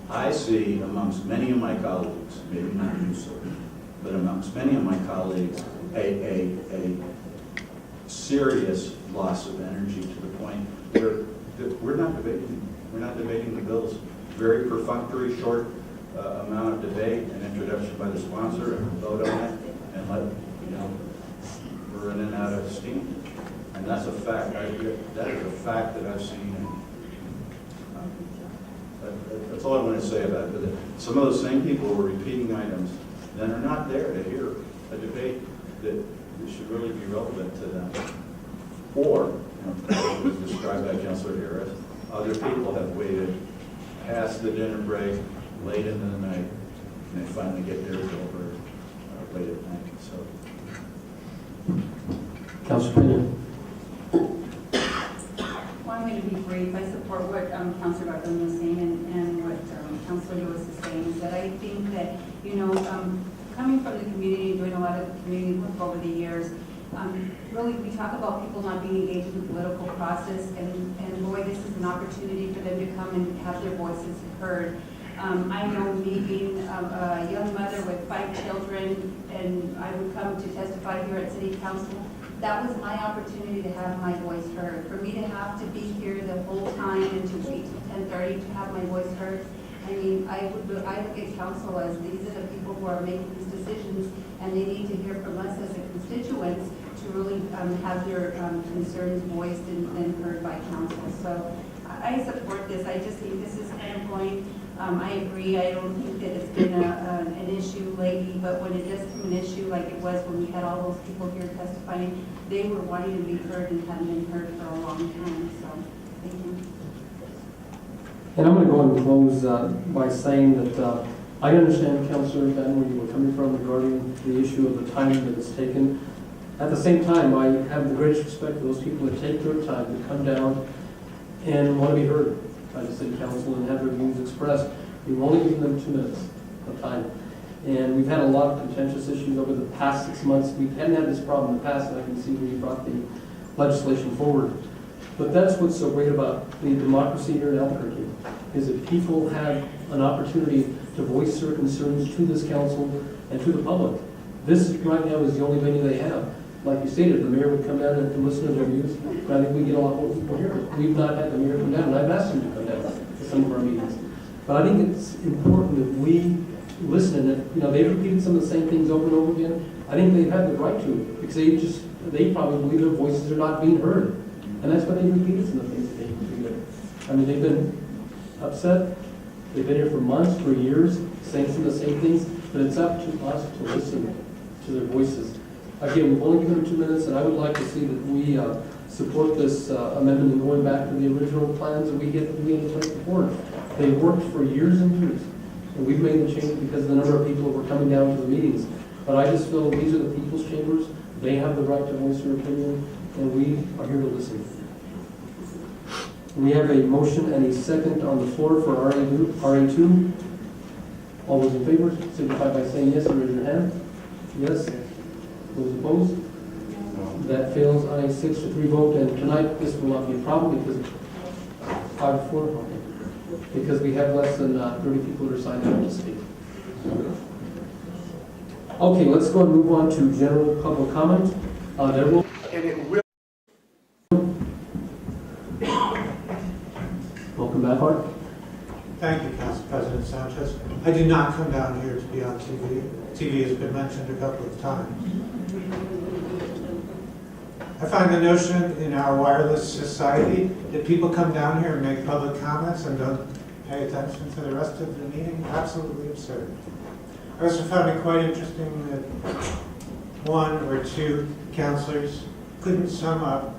I see amongst many of my colleagues, maybe not you, sir, but amongst many of my colleagues, a serious loss of energy to the point where we're not debating the bills. Very perfunctory, short amount of debate, an introduction by the sponsor, and a vote on it, and we're in and out of steam. And that's a fact. That is a fact that I've seen. That's all I want to say about it. But some of those same people who are repeating items then are not there to hear a debate that should really be relevant to them. Or, as was described by Councilor Harris, other people have waited past the dinner break, late into the night, and they finally get theirs over late at night. So, Councilor Pena. Well, I'm going to be brief. I support what Councilor Bartholomew was saying and what Councilor Lewis is saying, is that I think that, coming from the community, doing a lot of community work over the years, really we talk about people not being engaged in the political process, and boy, this is an opportunity for them to come and have their voices heard. I know me being a young mother with 5 children, and I would come to testify here at City Council. That was my opportunity to have my voice heard. For me to have to be here the whole time and to wait till 10:30 to have my voice heard, I mean, I look at council as these are the people who are making these decisions, and they need to hear from us as a constituents to really have their concerns voiced and heard by council. So I support this. I just think this is kind of going. I agree. I don't think that it's been an issue lately, but when it does become an issue like it was when we had all those people here testifying, they were wanting to be heard and hadn't been heard for a long time. So thank you. And I'm going to go ahead and close by saying that I understand, Councilor Ben, where you were coming from regarding the issue of the time that it's taken. At the same time, I have the greatest respect for those people that take their time to come down and want to be heard by the City Council and have their views expressed. We've only given them 2 minutes of time. And we've had a lot of contentious issues over the past 6 months. We hadn't had this problem in the past, and I can see when you brought the legislation forward. But that's what's so great about the democracy here in Albuquerque, is that people have an opportunity to voice their concerns to this council and to the public. This right now is the only venue they have. Like you stated, the mayor would come down and listen to their views, but I think we get a lot more people here. We've not had the mayor come down, and I've asked him to come down to some of our meetings. But I think it's important that we listen, and they've repeated some of the same things over and over again. I think they've had the right to, because they probably believe their voices are not being heard. And that's why they repeated some of the things that they repeated. I mean, they've been upset. They've been here for months, for years, saying some of the same things, but it's up to us to listen to their voices. Again, we've only given them 2 minutes, and I would like to see that we support this amendment and going back to the original plans that we had in place before. They worked for years and years, and we've made the change because of the number of people who were coming down to the meetings. But I just feel these are the people's chambers. They have the right to voice their opinion, and we are here to listen. We have a motion and a second on the floor for RA2. All those in favor signify by saying yes and raise your hand. Yes. Those opposed? That fails on a 6-3 vote, and tonight this will not be a problem because 5-4, because we have less than 30 people that are signed up to speak. Okay, let's go and move on to general public comment. There will. And it will. Welcome back, Art. Thank you, Council President Sanchez. I did not come down here to be on TV. TV has been mentioned a couple of times. I find the notion in our wireless society that people come down here and make public comments and don't pay attention to the rest of the meeting absolutely absurd. I also found it quite interesting that 1 or 2 councilors couldn't sum up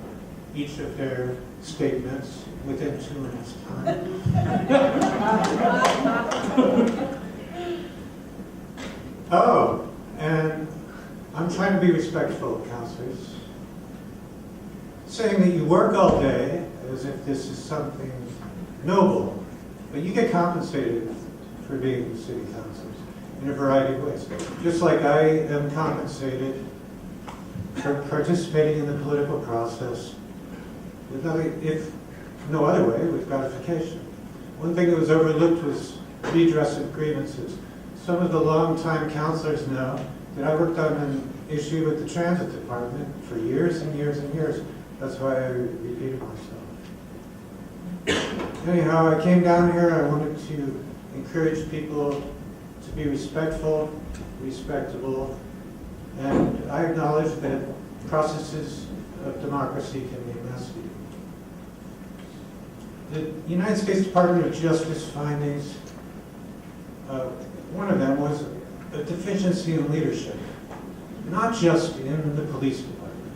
each of their statements within 2 minutes' time. Oh, and I'm trying to be respectful, councilors. Saying that you work all day as if this is something noble, but you get compensated for being city councilors in a variety of ways. Just like I am compensated for participating in the political process, with nothing, if no other way, with gratification. One thing that was overlooked was redress of grievances. Some of the longtime councilors know that I worked on an issue with the transit department for years and years and years. That's why I repeated myself. Anyhow, I came down here, I wanted to encourage people to be respectful, respectable, and I acknowledge that processes of democracy can be messy. The United States Department of Justice findings, one of them was a deficiency in leadership, not just in the police department,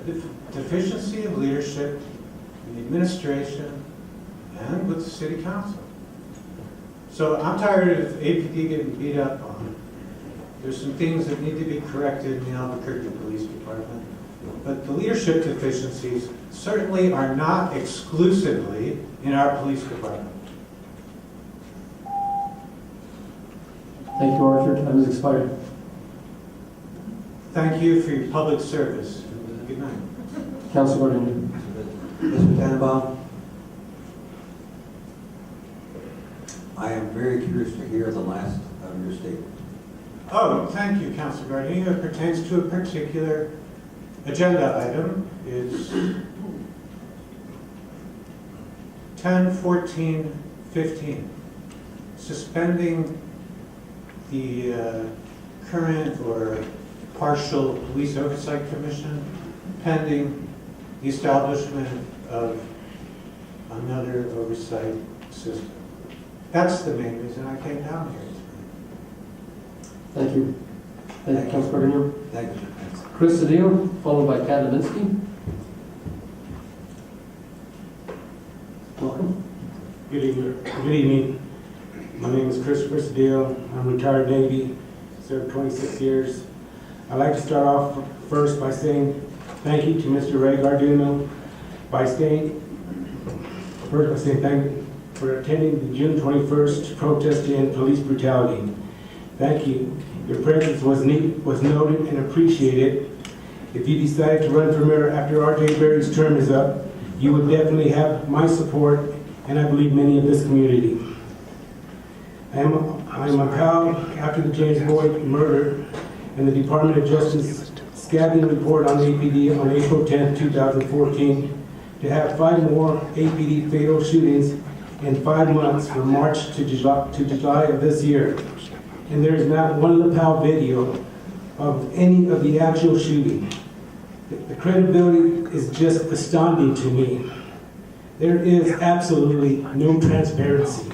a deficiency of leadership in the administration and with the city council. So I'm tired of APD getting beat up on. There's some things that need to be corrected in the Albuquerque Police Department, but the leadership deficiencies certainly are not exclusively in our police department. Thank you, Arthur. Time has expired. Thank you for your public service. Good night. Councilor Gordon. Mr. Tannenbaum, I am very curious to hear the last of your statement. Oh, thank you, Councilor Gardini. It pertains to a particular agenda item. It's 10-14-15, suspending the current or partial police oversight commission pending the establishment of another oversight system. That's the main reason I came down here tonight. Thank you. Thank you, Councilor Gordon. Thank you. Chris Cedillo, followed by Kat Levinsky. Welcome. Good evening. My name is Christopher Cedillo. I'm retired Navy, served 26 years. I'd like to start off first by saying thank you to Mr. Ray Garduno thank you for attending the June 21st protest to end police brutality. Thank you. Your presence was noted and appreciated. If you decide to run for mayor after R.J. Berry's term is up, you would definitely have my support, and I believe many of this community. I am appalled after the James Boyd murder and the Department of Justice scathing report on APD on April 10, 2014, to have 5 more APD fatal shootings in 5 months from March to July of this year. And there is not one lapel video of any of the actual shooting. The credibility is just astounding to me. There is absolutely no transparency.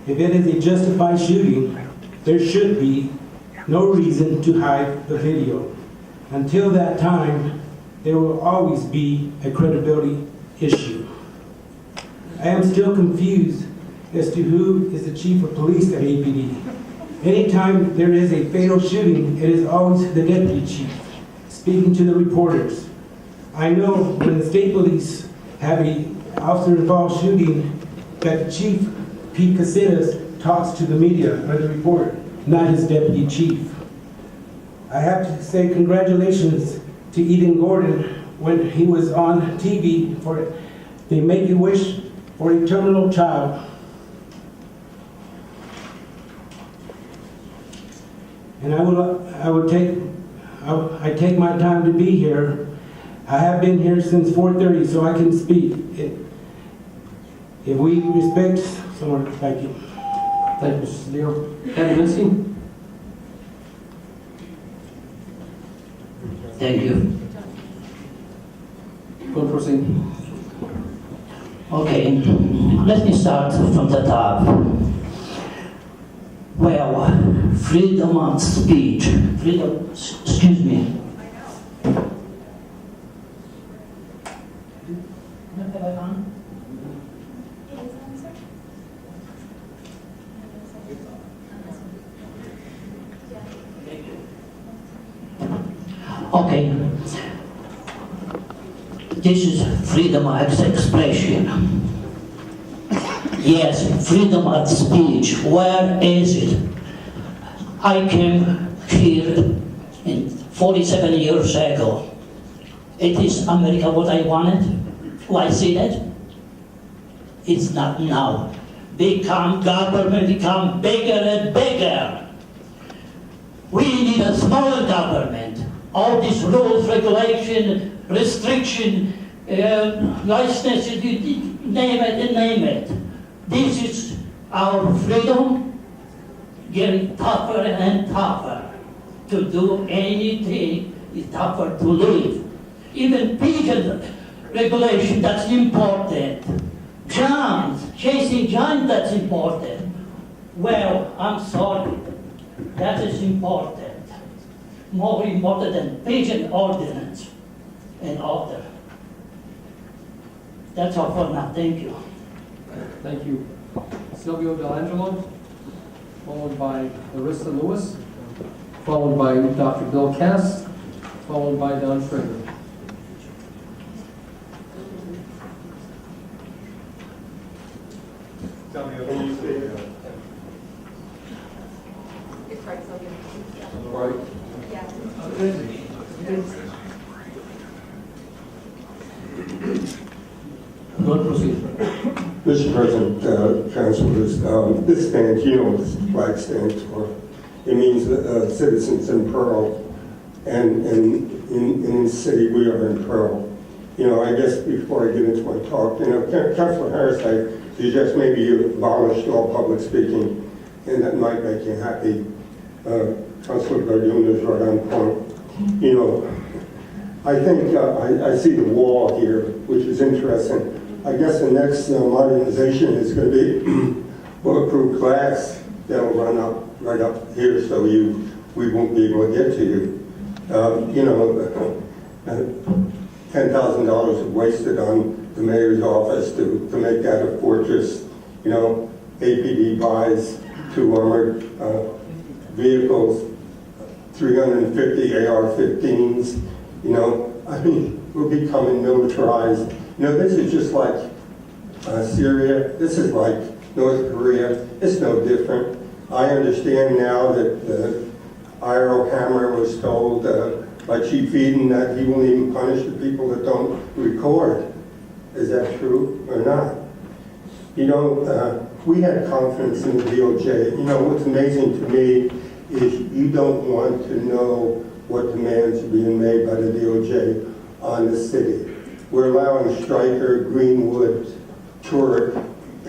If it is a justified shooting, there should be no reason to hide the video. Until that time, there will always be a credibility issue. I am still confused as to who is the chief of police at APD. Anytime there is a fatal shooting, it is always the deputy chief speaking to the reporters. I know when the state police have an officer-involved shooting that the chief, Pete Casitas, talks to the media or the reporter, not his deputy chief. I have to say congratulations to Eden Gordon when he was on TV for the Make-A-Wish for a terminal child. And I take my time to be here. I have been here since 4:30, so I can speak. If we respect someone, thank you. Thank you, Mr. Cedillo. Kat Levinsky. Thank you. Go proceed. Okay, let me start from the top. Well, freedom of speech, excuse me. Okay. This is freedom of expression. Yes, freedom of speech. Where is it? I came here 47 years ago. It is America what I wanted. Do I see that? It's not now. Government become bigger and bigger. We need a smaller government. All these rules, regulation, restriction, license, name it. This is our freedom getting tougher and tougher. To do anything is tougher to live. Even pigeon regulation, that's important. Giants, chasing giants, that's important. Well, I'm sorry, that is important. More important than pigeon ordinance and order. That's all for now, thank you. Thank you. Silvio Delangelo, followed by Larissa Lewis, followed by Dr. Bill Cass, followed by Don Schrader. It's right, Sylvia. Right. Yeah. Good, proceed. Mr. President, councilors, this stands, you know what this flag stands for. It means citizens in peril, and in the city we are in peril. You know, I guess before I get into my talk, you know, Councilor Harris, I suggest maybe you abolish all public speaking, and that might make you happy. Councilor Garduna is right on point. You know, I think I see the wall here, which is interesting. I guess the next modernization is going to be bulletproof glass that'll run up right up here, so we won't be able to get to you. You know, $10,000 was wasted on the mayor's office to make that a fortress. You know, APD buys 2 armored vehicles, 350 AR-15s. You know, I mean, we're becoming militarized. You know, this is just like Syria. This is like North Korea. It's no different. I understand now that the IRO Hammer was told by Chief Eden that he won't even punish the people that don't record. Is that true or not? You know, we had confidence in the DOJ. You know, what's amazing to me is you don't want to know what demands are being made by the DOJ on the city. We're allowing Stryker, Greenwood, Turek,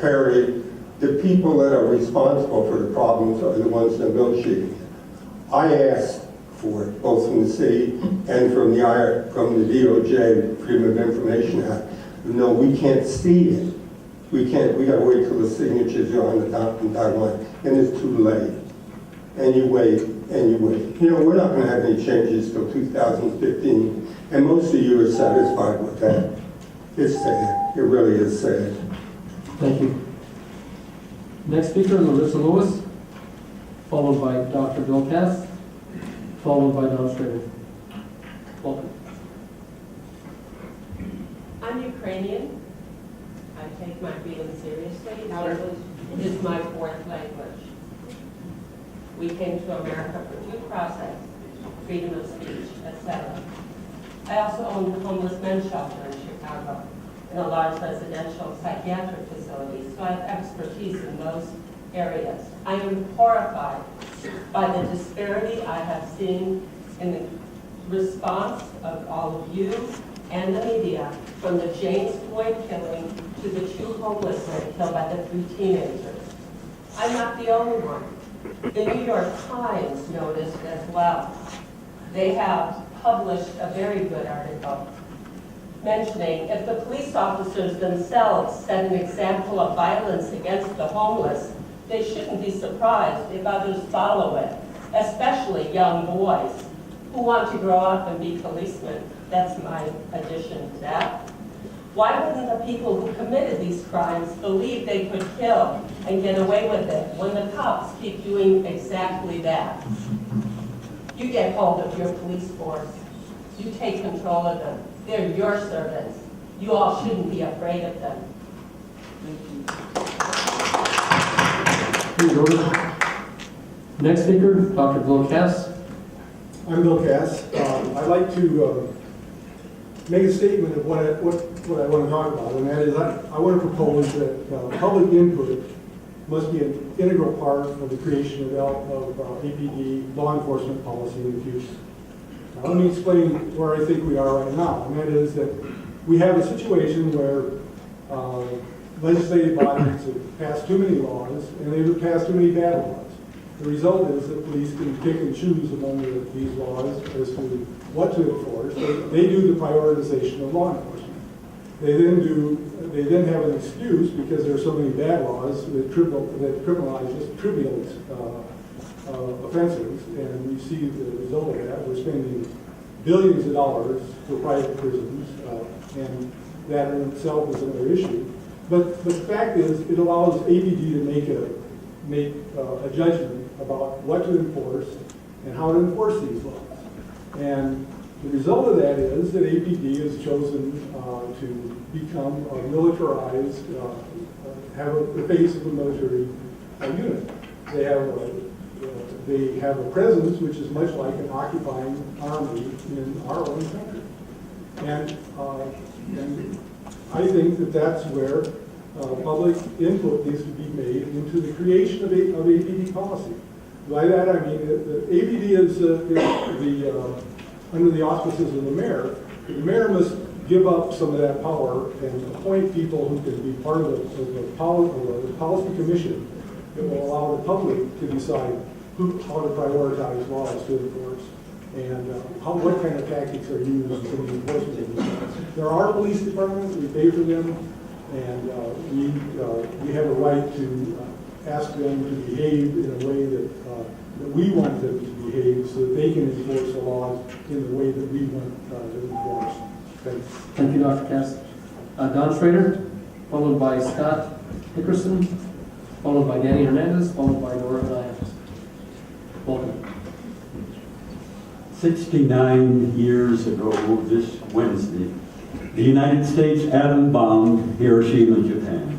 Perry, the people that are responsible for the problems are the ones negotiating. I asked for it, both from the city and from the DOJ, Freedom of Information Act. No, we can't see it. We gotta wait till the signatures are on the dotted line, and it's too late. And you wait, and you wait. You know, we're not gonna have any changes till 2015, and most of you are satisfied with that. It's sad, it really is sad. Thank you. Next speaker, Larissa Lewis, followed by Dr. Bill Cass, followed by Don Schrader. Welcome. I'm Ukrainian. I take my freedom seriously. English is my 4th language. We came to America for due process, freedom of speech, etc. I also own the homeless men's shelter in Chicago and a large residential psychiatric facility, so I have expertise in those areas. I am horrified by the disparity I have seen in the response of all of you and the media, from the James Floyd killing to the 2 homeless men killed by the 3 teenagers. I'm not the only one. The New York Times noticed as well. They have published a very good article mentioning if the police officers themselves set an example of violence against the homeless, they shouldn't be surprised if others follow it, especially young boys who want to grow up and be policemen. That's my addition to that. Why wouldn't the people who committed these crimes believe they could kill and get away with it when the cops keep doing exactly that? You get hold of your police force. You take control of them. They're your servants. You all shouldn't be afraid of them. Please order. Next speaker, Dr. Bill Cass. I'm Bill Cass. I'd like to make a statement of what I want to talk about, and that is I want to propose that public input must be an integral part of the creation of APD law enforcement policy in the future. Now, let me explain where I think we are right now, and that is that we have a situation where legislative bodies have passed too many laws, and they've passed too many bad laws. The result is that police can pick and choose among these laws as to what to enforce. They do the prioritization of law enforcement. They then have an excuse because there are so many bad laws that criminalize just trivial offenses, and you see the result of that. We're spending billions of dollars for private prisons, and that in itself is another issue. But the fact is, it allows ABD to make a judgment about what to enforce and how to enforce these laws. And the result of that is that APD has chosen to become a militarized, have the face of a military unit. They have a presence which is much like an occupying army in our own country. And I think that that's where public input needs to be made into the creation of APD policy. By that I mean that APD is under the auspices of the mayor. The mayor must give up some of that power and appoint people who can be part of the policy commission that will allow the public to decide how to prioritize laws to enforce and what kind of tactics are used in the enforcement of these laws. There are police departments, we pay for them, and we have a right to ask them to behave in a way that we want them to behave so that they can enforce the laws in the way that we want to enforce. Thanks. Thank you, Dr. Cass. Don Schrader, followed by Scott Hickerson, followed by Danny Hernandez, followed by Nora Lyons. Welcome. 69 years ago this Wednesday, the United States atom bombed Hiroshima, Japan.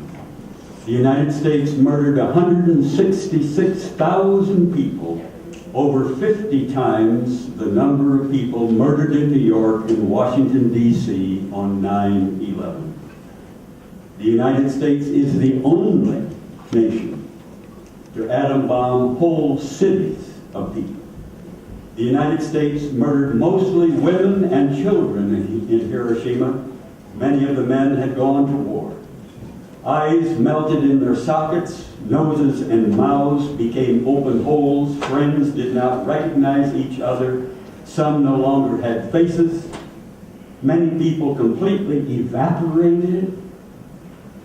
The United States murdered 166,000 people, over 50 times the number of people murdered in New York and Washington, D.C. on 9/11. The United States is the only nation to atom bomb whole cities of people. The United States murdered mostly women and children in Hiroshima. Many of the men had gone to war. Eyes melted in their sockets, noses and mouths became open holes, friends did not recognize each other, some no longer had faces, many people completely evaporated,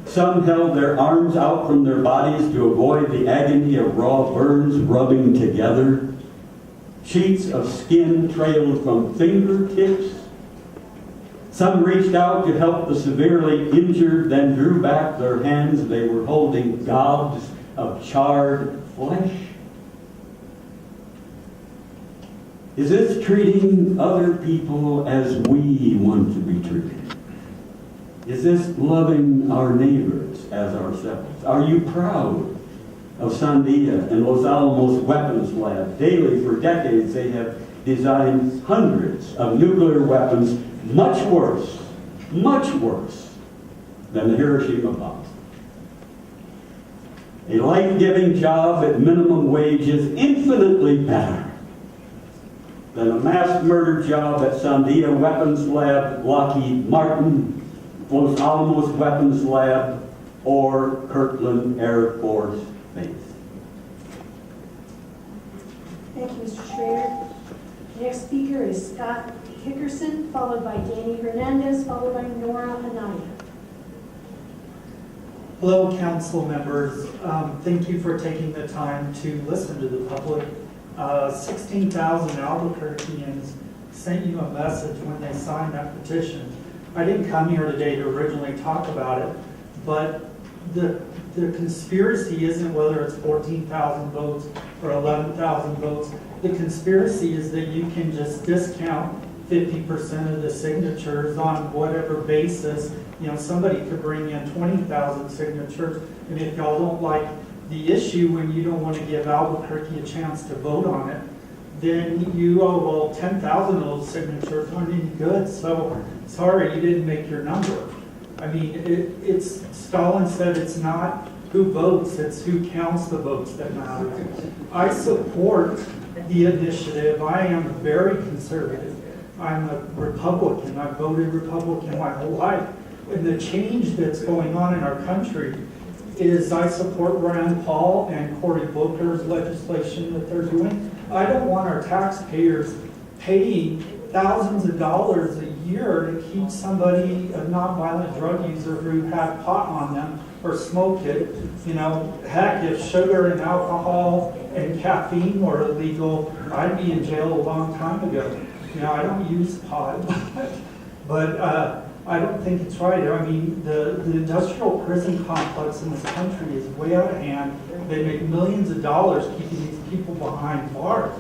some held their arms out from their bodies to avoid the agony of raw burns rubbing together, sheets of skin trailed from fingertips. Some reached out to help the severely injured, then drew back their hands. They were holding gobs of charred flesh. Is this treating other people as we want to be treated? Is this loving our neighbors as ourselves? Are you proud of Sandia and Los Alamos Weapons Lab? Daily, for decades, they have designed hundreds of nuclear weapons much worse than the Hiroshima bomb. A life-giving job at minimum wage is infinitely better than a mass murder job at Sandia Weapons Lab, Lockheed Martin, Los Alamos Weapons Lab, or Kirtland Air Force Base. Thank you, Mr. Schrader. Next speaker is Scott Hickerson, followed by Danny Hernandez, followed by Nora Anaya. Hello, council members. Thank you for taking the time to listen to the public. 16,000 Albuquerqueans sent you a message when they signed that petition. I didn't come here today to originally talk about it, but the conspiracy isn't whether it's 14,000 votes or 11,000 votes. The conspiracy is that you can just discount 50% of the signatures on whatever basis. You know, somebody could bring in 20,000 signatures, and if y'all don't like the issue and you don't want to give Albuquerque a chance to vote on it, then you, well, 10,000 of those signatures aren't any good, so sorry, you didn't make your number. I mean, Stalin said it's not who votes, it's who counts the votes that matter. I support the initiative. I am very conservative. I'm a Republican. I've voted Republican my whole life. And the change that's going on in our country is I support Rand Paul and Cory Booker's legislation that they're doing. I don't want our taxpayers paying thousands of dollars a year to keep somebody, a nonviolent drug user who had pot on them or smoked it. You know, heck, if sugar and alcohol and caffeine were illegal, I'd be in jail a long time ago. You know, I don't use pot, but I don't think it's right. I mean, the industrial prison complex in this country is way out of hand. They make millions of dollars keeping these people behind bars.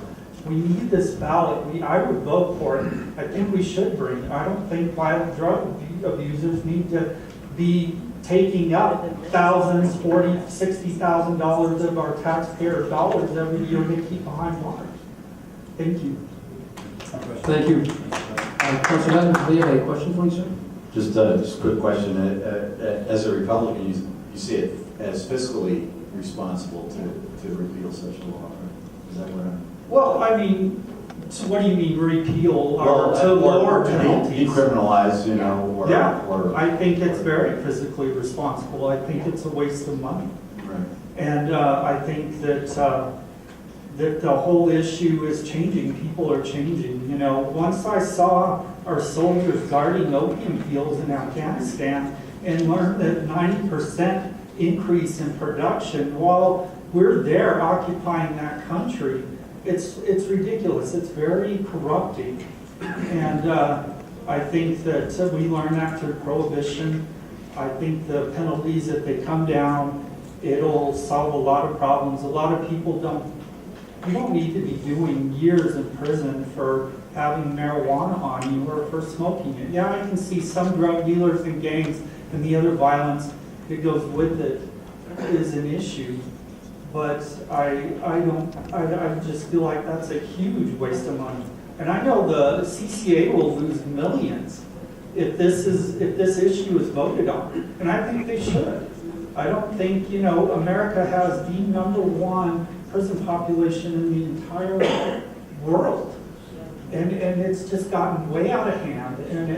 We need this ballot. I would vote for it. I think we should bring it. I don't think violent drug abusers need to be taking up thousands, $40,000, $60,000 of our taxpayer dollars every year to keep behind bars. Thank you. Thank you. Councilor Madden, do you have a question for you, sir? Just a quick question. As a Republican, you see it as fiscally responsible to repeal such a law, right? Is that what I'm... Well, I mean, so what do you mean repeal or to lower penalties? Decriminalize, you know, or... Yeah, or, I think it's very physically responsible. I think it's a waste of money. right. And I think that that the whole issue is changing. People are changing. You know, once I saw our soldiers guarding opium fields in Afghanistan and learned that 90% increase in production while we're there occupying that country, it's ridiculous. It's very corrupting. And I think that we learned that through Prohibition. I think the penalties, if they come down, it'll solve a lot of problems. A lot of people you don't need to be doing years in prison for having marijuana on you or for smoking it. Yeah, I can see some drug dealers and gangs and the other violence that goes with it is an issue. But I just feel like that's a huge waste of money. And I know the CCA will lose millions if this issue is voted on. And I think they should. I don't think, you know, America has the #1 prison population in the entire world. And it's just gotten way out of hand, and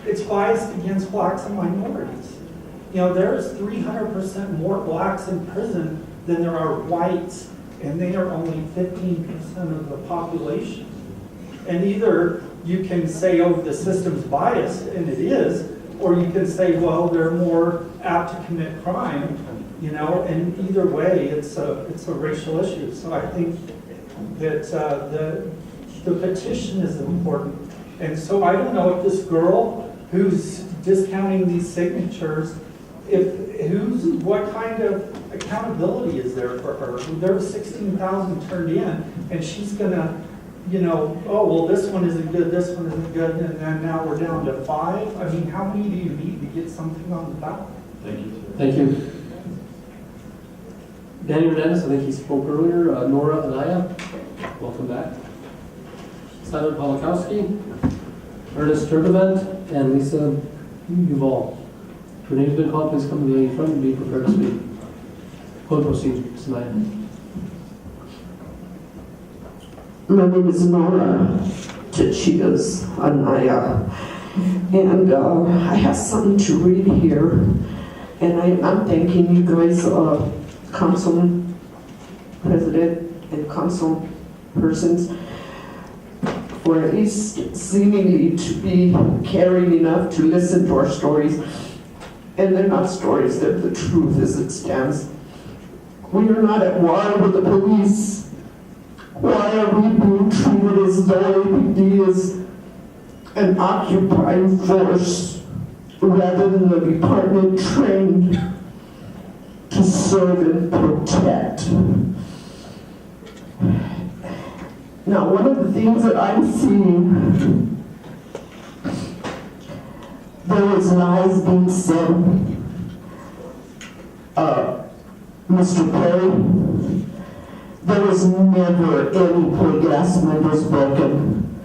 it's biased against blacks and minorities. You know, there's 300% more blacks in prison than there are whites, and they are only 15% of the population. And either you can say, oh, the system's biased, and it is, or you can say, well, they're more apt to commit crime, you know, and either way, it's a racial issue. So I think that the petition is important. And so I don't know if this girl who's discounting these signatures, what kind of accountability is there for her? There were 16,000 turned in, and she's gonna, you know, oh, well, this one isn't good, this one isn't good, and then now we're down to 5. I mean, how many do you need to get something on the ballot? Thank you. Thank you. Danny Hernandez, I think he spoke earlier. Nora Anaya, welcome back. Simon Polakowski, Ernest Turbevent, and Lisa Uval. If your name's been called, please come to the front and be prepared to speak. Code proceed, Samaya. My name is Nora Chichigas Anaya, and I have something to read here, and I'm thanking you guys, Council President and Council persons, for at least seemingly to be caring enough to listen to our stories, and they're not stories, they're the truth as it stands. We are not at war with the police. Why are we being treated as though ABD is an occupying force rather than the department trained to serve and protect? Now, one of the things that I'm seeing, there was lies being said. Mr. Perry, there was never any plate glass windows broken.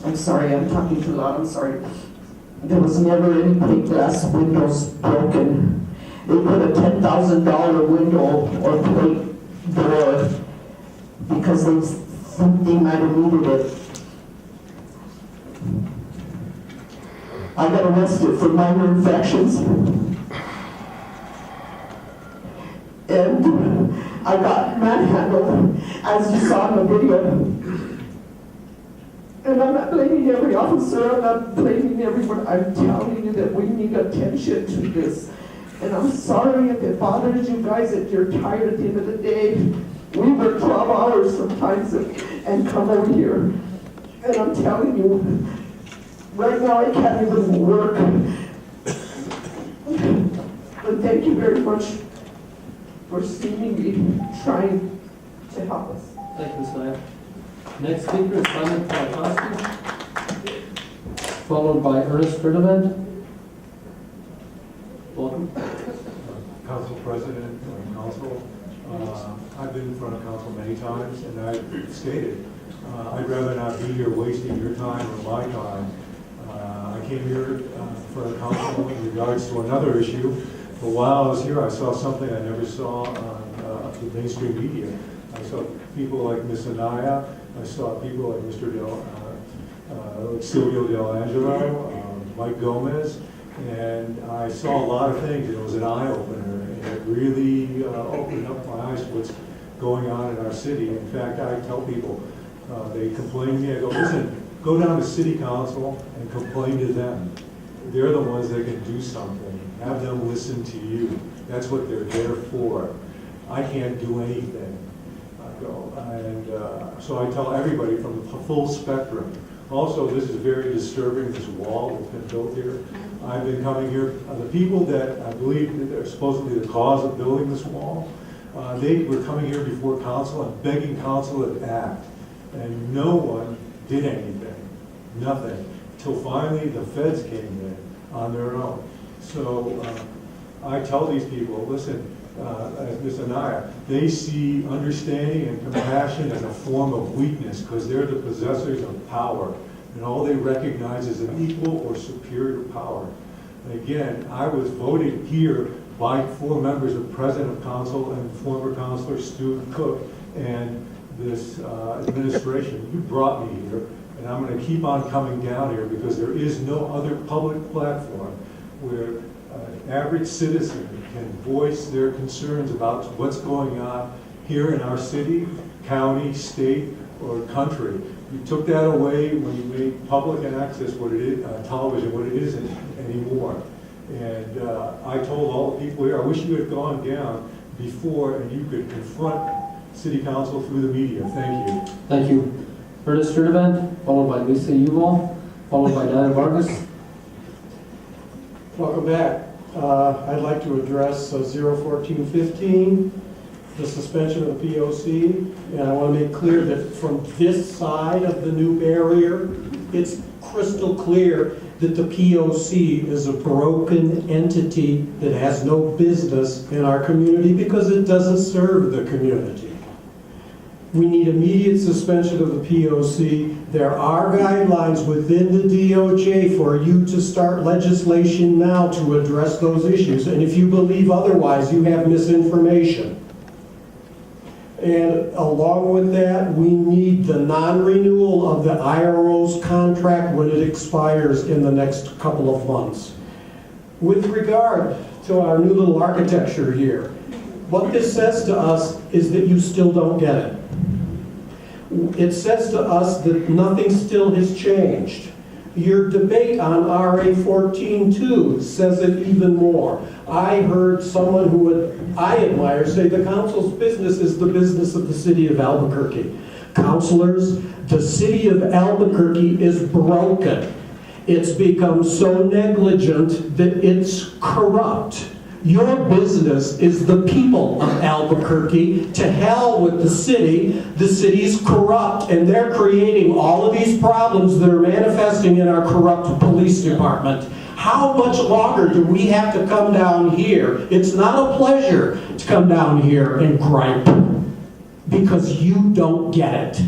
I'm sorry, I'm talking too loud, I'm sorry. There was never any plate glass windows broken. They put a $10,000 window or plate door because they might have needed it. I got arrested for minor infractions. And I got manhandled, as you saw in the video. And I'm not blaming every officer, I'm not blaming everyone. I'm telling you that we need attention to this. And I'm sorry if it bothers you guys, if you're tired at the end of the day. We work 12 hours sometimes and come over here. And I'm telling you, right now I can't even work. But thank you very much for seemingly trying to help us. Thank you, Ms. Nair. Next speaker is Simon Polakowski, followed by Ernest Ferdinand. Welcome. Council President, Council, I've been in front of Council many times, and I've stated, I'd rather not be here wasting your time or my time. I came here for the Council in regards to another issue, but while I was here, I saw something I never saw on the mainstream media. I saw people like Ms. Anaya, I saw people like Mr. Silvio Delangelo, Mike Gomez, and I saw a lot of things, and it was an eye-opener, and it really opened up my eyes to what's going on in our city. In fact, I tell people, they complain to me, I go, listen, go down to City Council and complain to them. They're the ones that can do something. Have them listen to you. That's what they're there for. I can't do anything. I go, and so I tell everybody from the full spectrum. Also, this is very disturbing, this wall that's been built here. I've been coming here, the people that I believe that are supposedly the cause of building this wall, they were coming here before council and begging council to act. And no one did anything, nothing, until finally the feds came in on their own. So I tell these people, listen, as Ms. Anaya, they see understanding and compassion as a form of weakness because they're the possessors of power, and all they recognize is an equal or superior power. And again, I was voted here by 4 members of President of Council and former Councilor Stu Cook and this administration. You brought me here, and I'm going to keep on coming down here because there is no other public platform where average citizen can voice their concerns about what's going on here in our city, county, state, or country. You took that away when you made public access what it is, television what it isn't anymore. And I told all the people here, I wish you had gone down before and you could confront City Council through the media. Thank you. Thank you. Ernest Ferdinand, followed by Lisa Uval, followed by Diana Vargas. Welcome back. I'd like to address 01415, the suspension of the POC, and I want to make clear that from this side of the new barrier, it's crystal clear that the POC is a broken entity that has no business in our community because it doesn't serve the community. We need immediate suspension of the POC. There are guidelines within the DOJ for you to start legislation now to address those issues. And if you believe otherwise, you have misinformation. And along with that, we need the non-renewal of the IRO's contract when it expires in the next couple of months. With regard to our new little architecture here, what this says to us is that you still don't get it. It says to us that nothing still has changed. Your debate on RA 14.2 says it even more. I heard someone who I admire say the council's business is the business of the city of Albuquerque. Councilors, the city of Albuquerque is broken. It's become so negligent that it's corrupt. Your business is the people of Albuquerque. To hell with the city. The city's corrupt, and they're creating all of these problems that are manifesting in our corrupt police department. How much longer do we have to come down here? It's not a pleasure to come down here and gripe, because you don't get it.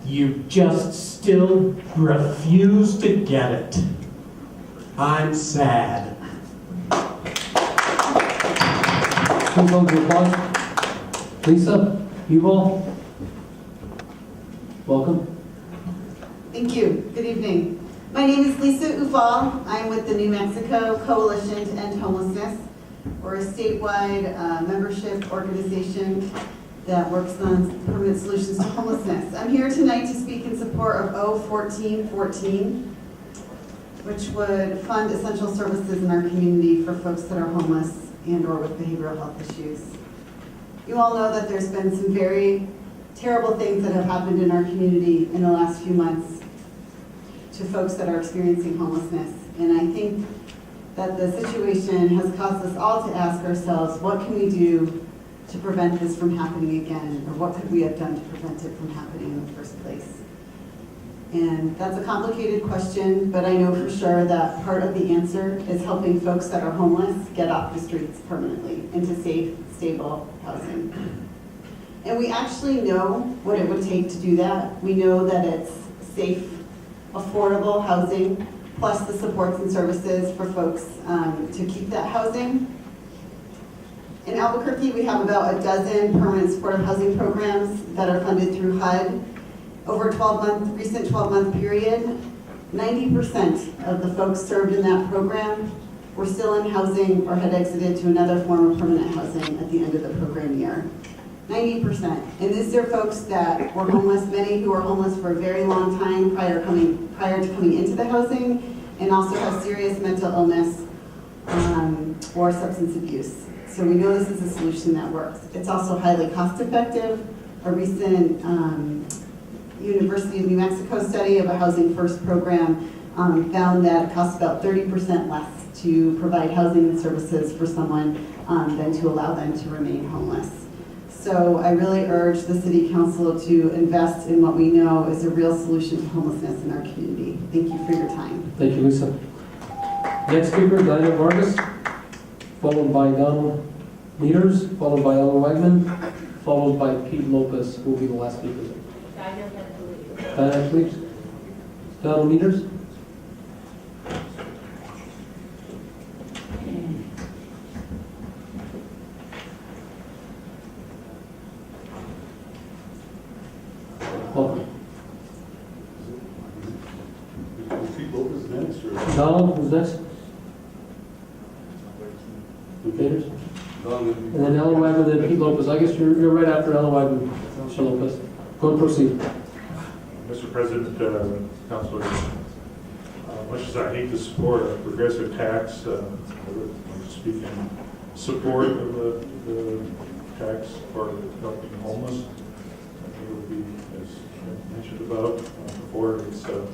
You just still refuse to get it. I'm sad. Please hold your applause. Lisa, Yuval, welcome. Thank you. Good evening. My name is Lisa Ufal. I'm with the New Mexico Coalition to End Homelessness. We're a statewide membership organization that works on permanent solutions to homelessness. I'm here tonight to speak in support of O1414, which would fund essential services in our community for folks that are homeless and or with behavioral health issues. You all know that there's been some very terrible things that have happened in our community in the last few months to folks that are experiencing homelessness. And I think that the situation has caused us all to ask ourselves, what can we do to prevent this from happening again? Or what could we have done to prevent it from happening in the first place? And that's a complicated question, but I know for sure that part of the answer is helping folks that are homeless get off the streets permanently into safe, stable housing. And we actually know what it would take to do that. We know that it's safe, affordable housing, plus the supports and services for folks to keep that housing. In Albuquerque, we have about a dozen permanent supportive housing programs that are funded through HUD. Over a recent 12-month period, 90% of the folks served in that program were still in housing or had exited to another form of permanent housing at the end of the program year. 90%. And these are folks that were homeless, many who were homeless for a very long time prior to coming into the housing, and also have serious mental illness or substance abuse. So we know this is a solution that works. It's also highly cost effective. A recent University of New Mexico study of a Housing First program found that it costs about 30% less to provide housing and services for someone than to allow them to remain homeless. So I really urge the City Council to invest in what we know is a real solution to homelessness in our community. Thank you for your time. Thank you, Lisa. Next speaker, Diana Vargas, followed by Donald Meters, followed by Ellen Wegman, followed by Pete Lopez, who will be the last speaker. Diana, please. Donald Meters. Welcome. Pete Lopez next, or? Donald, who's next? Meters? And then Ellen Wagner, then Pete Lopez. I guess you're right after Ellen Wagner, Mr. Lopez. Go and proceed. Mr. President, Councilors, much as I hate to support a progressive tax, I would like to speak in support of the tax for helping the homeless. I think it will be, as I mentioned about before, it's a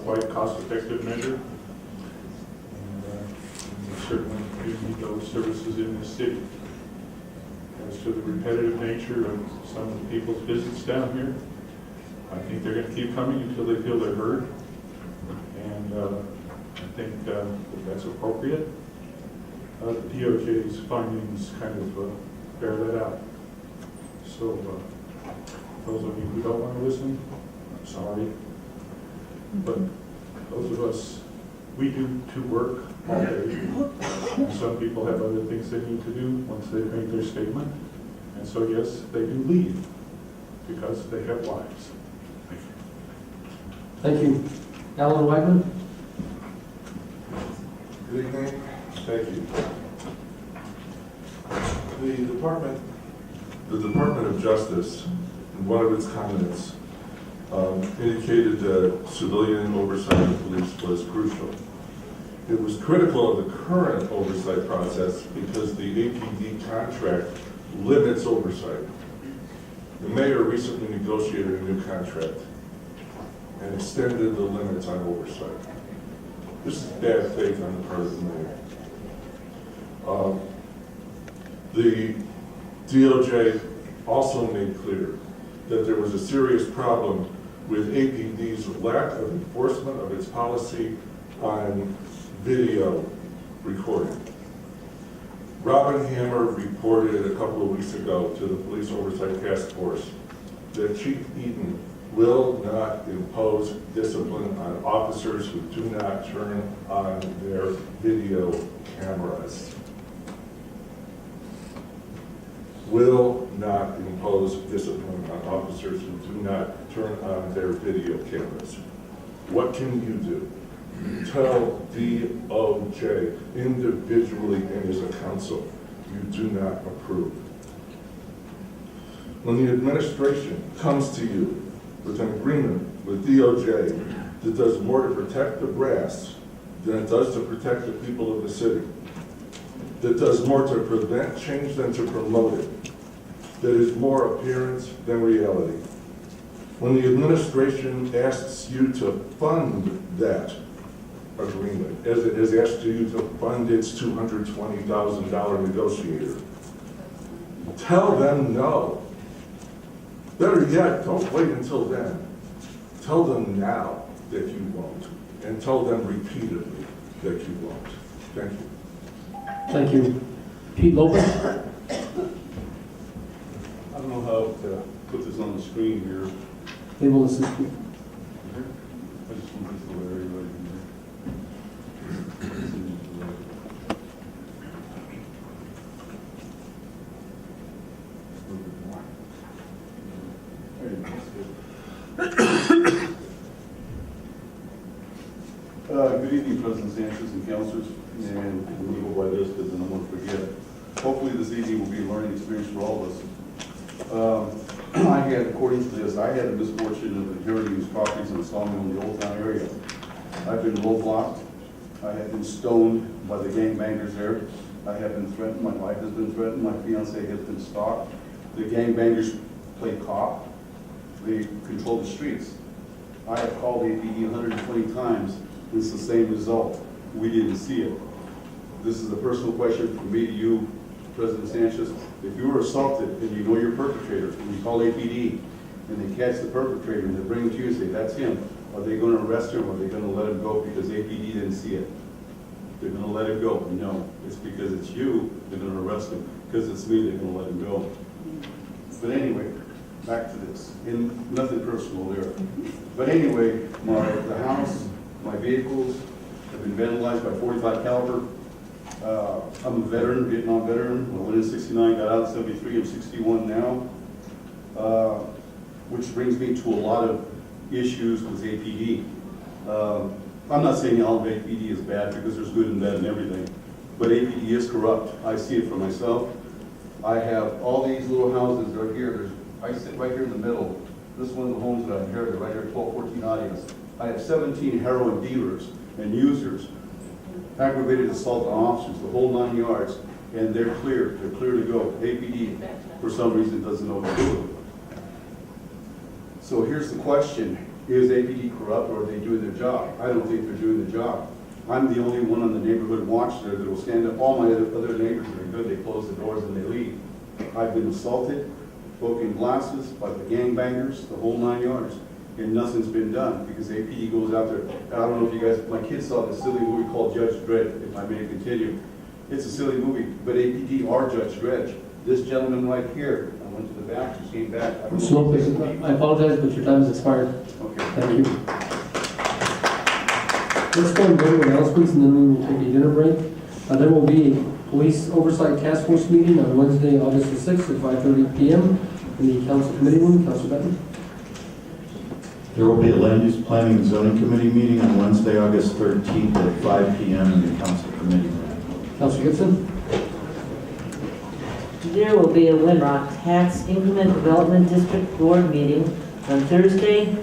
quite cost-effective measure. And we certainly do need those services in this city. As to the repetitive nature of some of the people's visits down here, I think they're going to keep coming until they feel they're heard, and I think that that's appropriate. The DOJ's findings kind of bear that out. So those of you who don't want to listen, I'm sorry, but those of us, we do to work all day, and some people have other things they need to do once they've made their statement, and so yes, they do leave because they have lives. Thank you. Alan Wegman. Good evening. Thank you. The Department of Justice, in one of its comments, indicated that civilian oversight of police was crucial. It was critical of the current oversight process because the APD contract limits oversight. The mayor recently negotiated a new contract and extended the limits on oversight. This is bad faith on the part of the mayor. The DOJ also made clear that there was a serious problem with APD's lack of enforcement of its policy on video recording. Robin Hammer reported a couple of weeks ago to the Police Oversight Task Force that Chief Eaton will not impose discipline on officers who do not turn on their video cameras. Will not impose discipline on officers who do not turn on their video cameras. What can you do? Tell DOJ individually and as a council, you do not approve. When the administration comes to you with an agreement with DOJ that does more to protect the brass than it does to protect the people of the city, that does more to prevent change than to promote it, that is more appearance than reality. When the administration asks you to fund that agreement, as it has asked you to fund its $220,000 negotiator, tell them no. Better yet, don't wait until then. Tell them now that you won't, and tell them repeatedly that you won't. Thank you. Thank you. Pete Lopez? I don't know how to put this on the screen here. They will assist you. I just want this to where everybody can hear. Good evening, President Sanchez and councilors, and I'm going to go by this because then I'm going to forget. Hopefully this evening will be a learning experience for all of us. I had, according to this, I had the misfortune of inheriting these properties in the sawmill in the Old Town area. I've been roadblocked. I have been stoned by the gangbangers there. I have been threatened. My life has been threatened. My fiance has been stalked. The gangbangers play cop. They control the streets. I have called APD 120 times. It's the same result. We didn't see it. This is a personal question from me to you, President Sanchez. If you were assaulted and you know your perpetrator, and you call APD, and they catch the perpetrator and they bring him to you and say, that's him, are they going to arrest him or are they going to let him go because APD didn't see it? They're going to let him go. No, it's because it's you, they're going to arrest him. Because it's me, they're going to let him go. But anyway, back to this. And nothing personal there. But anyway, the house, my vehicles have been vandalized by .45 caliber. I'm a veteran, Vietnam veteran. I went in 69, got out in 73. I'm 61 now. Which brings me to a lot of issues with APD. I'm not saying all of APD is bad because there's good and bad and everything, but APD is corrupt. I see it for myself. I have all these little houses right here. I sit right here in the middle. This is one of the homes that I inherited right here, 1214 audience. I have 17 heroin dealers and users, aggravated assault on officers, the whole 9 yards, and they're clear. They're clear to go. APD, for some reason, doesn't know what to do. So here's the question. Is APD corrupt or are they doing their job? I don't think they're doing their job. I'm the only one on the neighborhood watch there that will stand up. All my other neighbors that are good, they close the doors and they leave. I've been assaulted, broken glasses by the gangbangers, the whole 9 yards, and nothing's been done because APD goes out there. I don't know if you guys, my kids saw this silly movie called Judge Dredd, if I may continue. It's a silly movie, but APD are Judge Dredd. This gentleman right here, I went to the back, he came back. I apologize, but your time has expired. Okay. Thank you. Let's go and go to announcements and then we will take a dinner break. There will be a Police Oversight Task Force meeting on Wednesday, August the 6th at 5:30 p.m. in the Council Committee Room. Councilor Benton. There will be a Land Use Planning and Zoning Committee meeting on Wednesday, August 13th at 5 p.m. in the Council Committee Room. Councilor Gibson. There will be a Winrock Tax Increment Development District Board meeting on Thursday,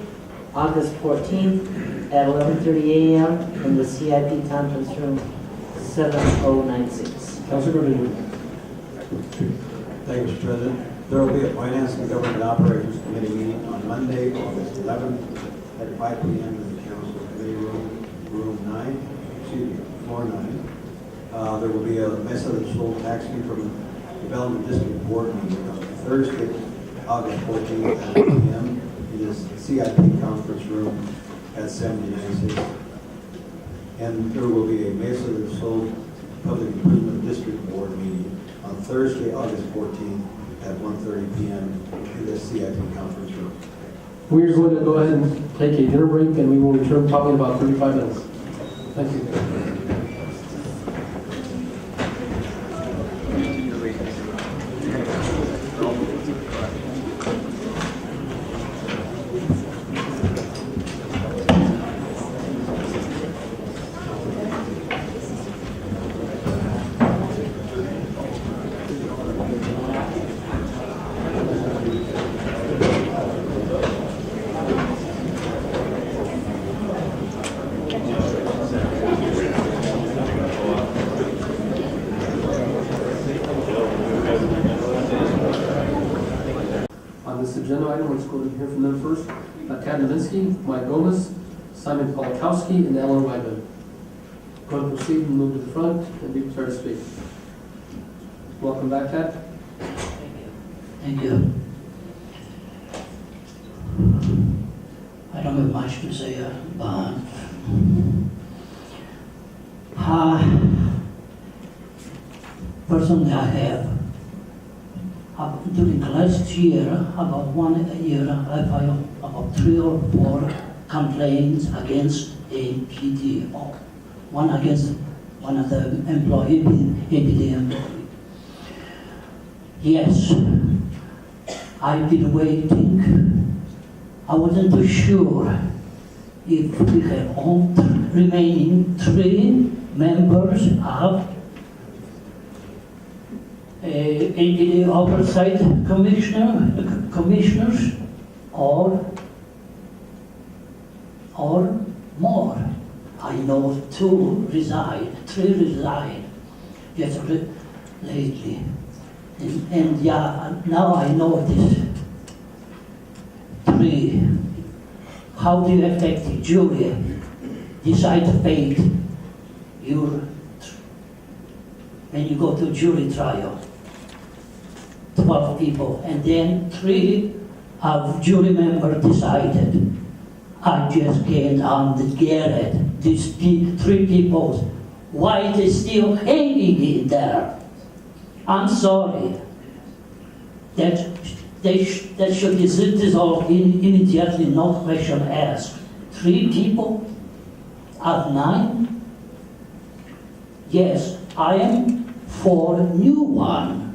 August 14th at 11:30 a.m. in the CIP Conference Room 7096. Councilor Gordon. Thank you, Mr. President. There will be a Finance and Government Operations Committee meeting on Monday, August 11th at 5 p.m. in the Council Committee Room, floor 9. There will be a method of sold taxi from Development District Board meeting on Thursday, August 14th at 8 p.m. in this CIP conference room at 7096. And there will be a Mesa del Sol Public Improvement District Board meeting on Thursday, August 14th at 1:30 p.m. in the CIP conference room. We're going to go ahead and take a dinner break, and we will return probably in about 35 minutes. Thank you. On this agenda item, let's go to hear from them first. Ted Nowinski, Mike Gomez, Simon Polakowski, and Alan Wyman. Go ahead and proceed and move to the front and be prepared to speak. Welcome back, Ted. Thank you. I don't have much to say, but personally I have. During last year, about 1 year, I filed about 3 or 4 complaints against APD, one against one of the employee, APD employee. Yes, I've been waiting. I wasn't too sure if we have all remaining 3 members of APD oversight commissioners or more. I know 2 resign, 3 resign just lately. And yeah, now I know this 3. How do you affect the jury? Decide fate. When you go to jury trial, 12 people, and then 3 of jury members decided. I just can't get it. These 3 people, why they still hanging in there? I'm sorry. That should be dissolved immediately, no question asked. 3 people out of 9? Yes, I am for a new one.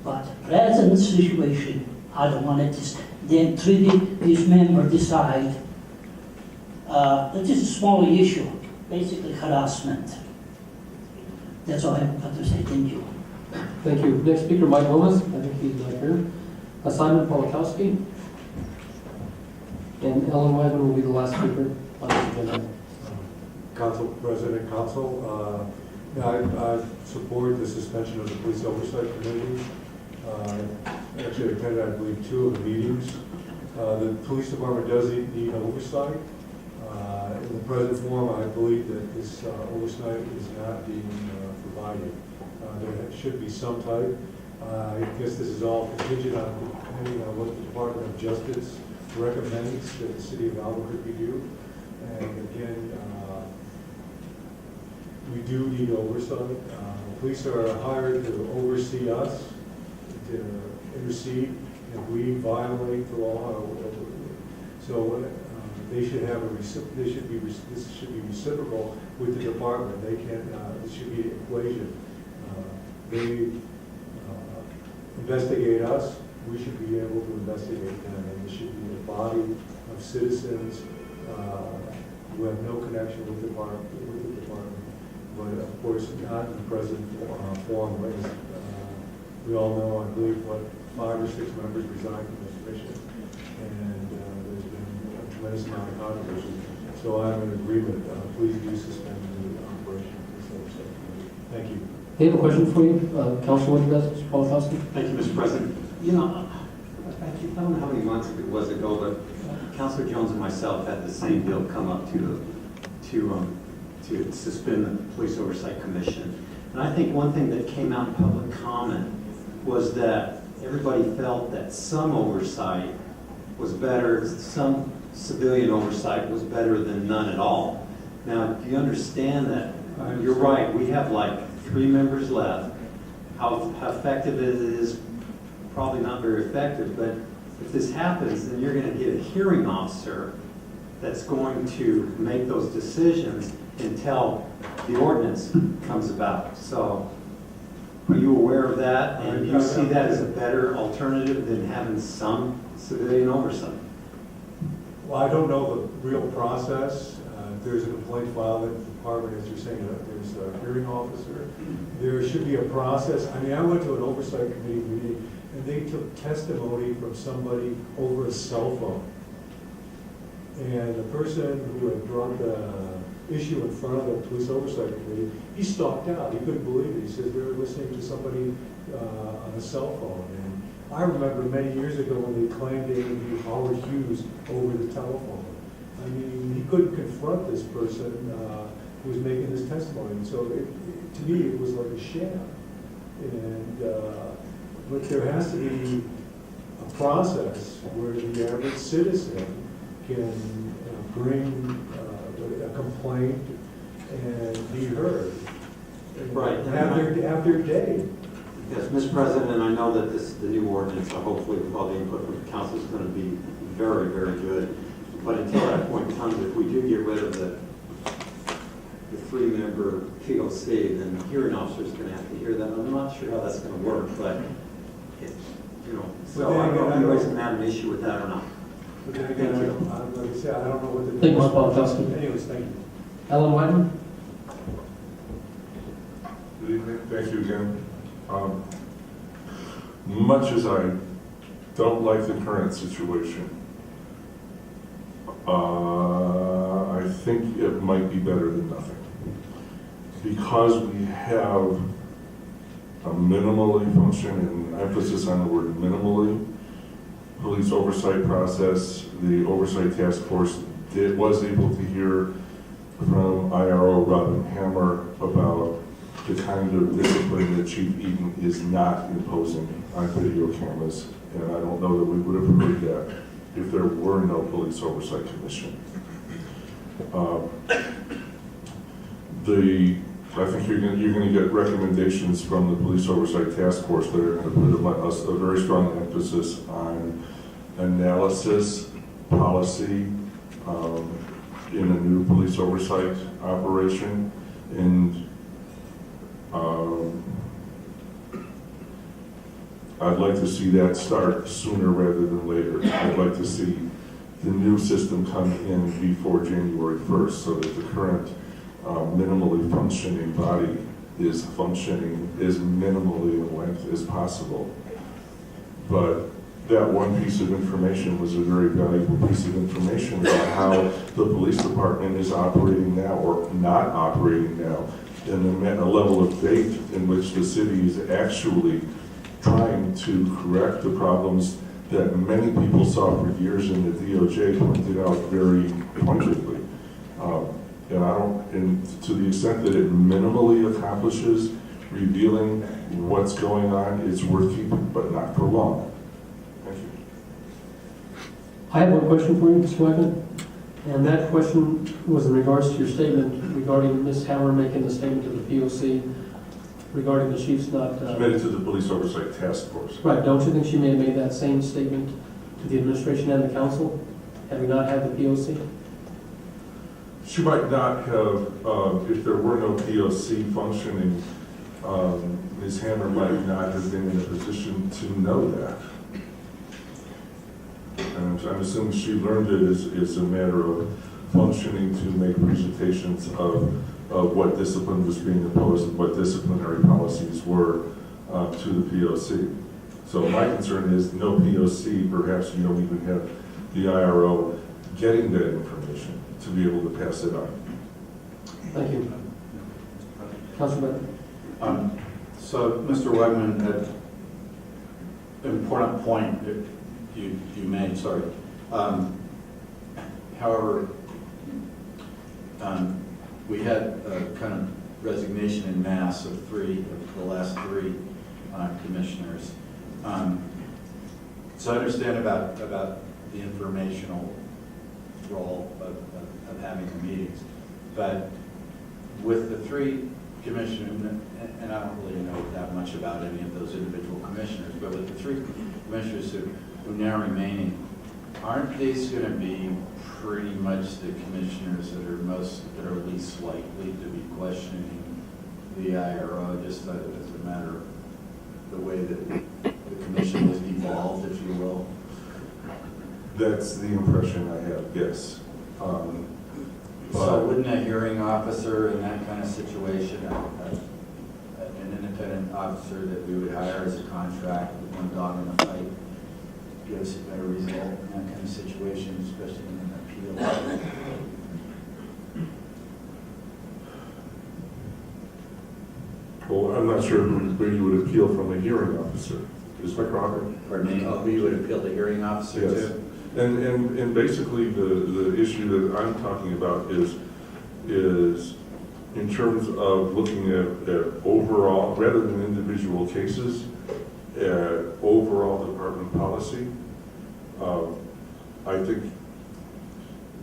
But present situation, I don't want it. Then 3 these members decide. That is a small issue, basically harassment. That's all I've got to say. Thank you. Thank you. Next speaker, Mike Gomez. I think he's not here. Simon Polakowski. And Ellen Wyman will be the last speaker on this agenda. Council President, Council, I support the suspension of the Police Oversight Committee. Actually attended, I believe, 2 of the meetings. The police department does need oversight. In the present form, I believe that this oversight is not being provided. There should be some type. I guess this is all contingent on depending on what the Department of Justice recommends that the city of Albuquerque do. And again, we do need oversight. Police are hired to oversee us, to intercede if we violate the law. So they should have this should be reciprocal with the department. They can. This should be an equation. They investigate us. We should be able to investigate them, and it should be a body of citizens who have no connection with the department. But of course, not in the present form. We all know, I believe, 5 or 6 members resigned from this commission, and there's been a tremendous amount of controversy. So I'm in agreement. Please do suspend the operation of this oversight committee. Thank you. They have a question for you, Councilwoman Mr. Polakowski. Thank you, Mr. President. You know, I don't know how many months it was ago, but Councilor Jones and myself had the same bill come up to to suspend the Police Oversight Commission. And I think one thing that came out in public comment was that everybody felt that some oversight was better, some civilian oversight was better than none at all. Now, do you understand that? You're right, we have like 3 members left. How effective it is, probably not very effective, but if this happens, then you're going to get a hearing officer that's going to make those decisions until the ordinance comes about. So, are you aware of that? And do you see that as a better alternative than having some civilian oversight? Well, I don't know the real process. There's a complaint filed at the department, as you're saying, there's a hearing officer. There should be a process. I mean, I went to an oversight committee meeting, and they took testimony from somebody over a cell phone. And the person who had brought the issue in front of the police oversight committee, he stalked out. He couldn't believe it. He says they were listening to somebody on a cell phone. And I remember many years ago when they claimed they interviewed Howard Hughes over the telephone. I mean, he couldn't confront this person who was making this testimony. And so to me, it was like a sham. And but there has to be a process where the average citizen can bring a complaint and be heard. And right. Have their day. Yes, Mr. President, I know that the new ordinance, hopefully with all the input from the council, is going to be very, very good. But until that point comes, if we do get rid of the 3-member POC, then the hearing officer is going to have to hear that. I'm not sure how that's going to work, but so I don't know if you guys can have an issue with that or not. But then again, like I said, I don't know what the... Thank you, Mr. Polakowski. Anyways, thank you. Ellen Whiteman? Good evening. Thank you again. Much as I don't like the current situation, I think it might be better than nothing. Because we have a minimally functioning, emphasis on the word minimally, police oversight process, the oversight task force was able to hear from IRO Robin Hammer about the kind of discipline that Chief Eaton is not imposing on video cameras. And I don't know that we would have heard that if there were no police oversight commission. I think you're going to get recommendations from the police oversight task force that are going to put a very strong emphasis on analysis, policy, in a new police oversight operation, and I'd like to see that start sooner rather than later. I'd like to see the new system come in before January 1st so that the current minimally functioning body is functioning as minimally in length as possible. But that one piece of information was a very valuable piece of information about how the police department is operating now or not operating now, and a level of faith in which the city is actually trying to correct the problems that many people saw for years and the DOJ pointed out very pointedly. And to the extent that it minimally accomplishes revealing what's going on, it's worth keeping, but not for long. Thank you. I have one question for you, Mr. Whiteman. And that question was in regards to your statement regarding Ms. Hammer making the statement to the POC regarding the chief's not... She made it to the police oversight task force. Right, don't you think she may have made that same statement to the administration and the council had we not had the POC? She might not have, if there were no POC functioning, Ms. Hammer might not have been in a position to know that. And I'm assuming she learned it as a matter of functioning to make presentations of what discipline was being imposed and what disciplinary policies were to the POC. So my concern is no POC, perhaps you don't even have the IRO getting that information to be able to pass it on. Thank you. Councilman. So, Mr. Wegman, an important point that you made, sorry. However, we had a kind of resignation in mass of the last three commissioners. So I understand about the informational role of having the meetings, but with the three commissioners, and I don't really know that much about any of those individual commissioners, but with the three commissioners who now remaining, aren't these going to be pretty much the commissioners that are least likely to be questioning the IRO, just as a matter of the way that the commission has evolved, if you will? That's the impression I have, yes. So wouldn't a hearing officer in that kind of situation, an independent officer that we would hire as a contract with one dog in the fight, give us a better result in that kind of situation, especially in an appeal? Well, I'm not sure who you would appeal from a hearing officer. Is that correct? Pardon me? Oh, you would appeal the hearing officer Yes. too? And basically the issue that I'm talking about is in terms of looking at overall, rather than individual cases, overall department policy. I think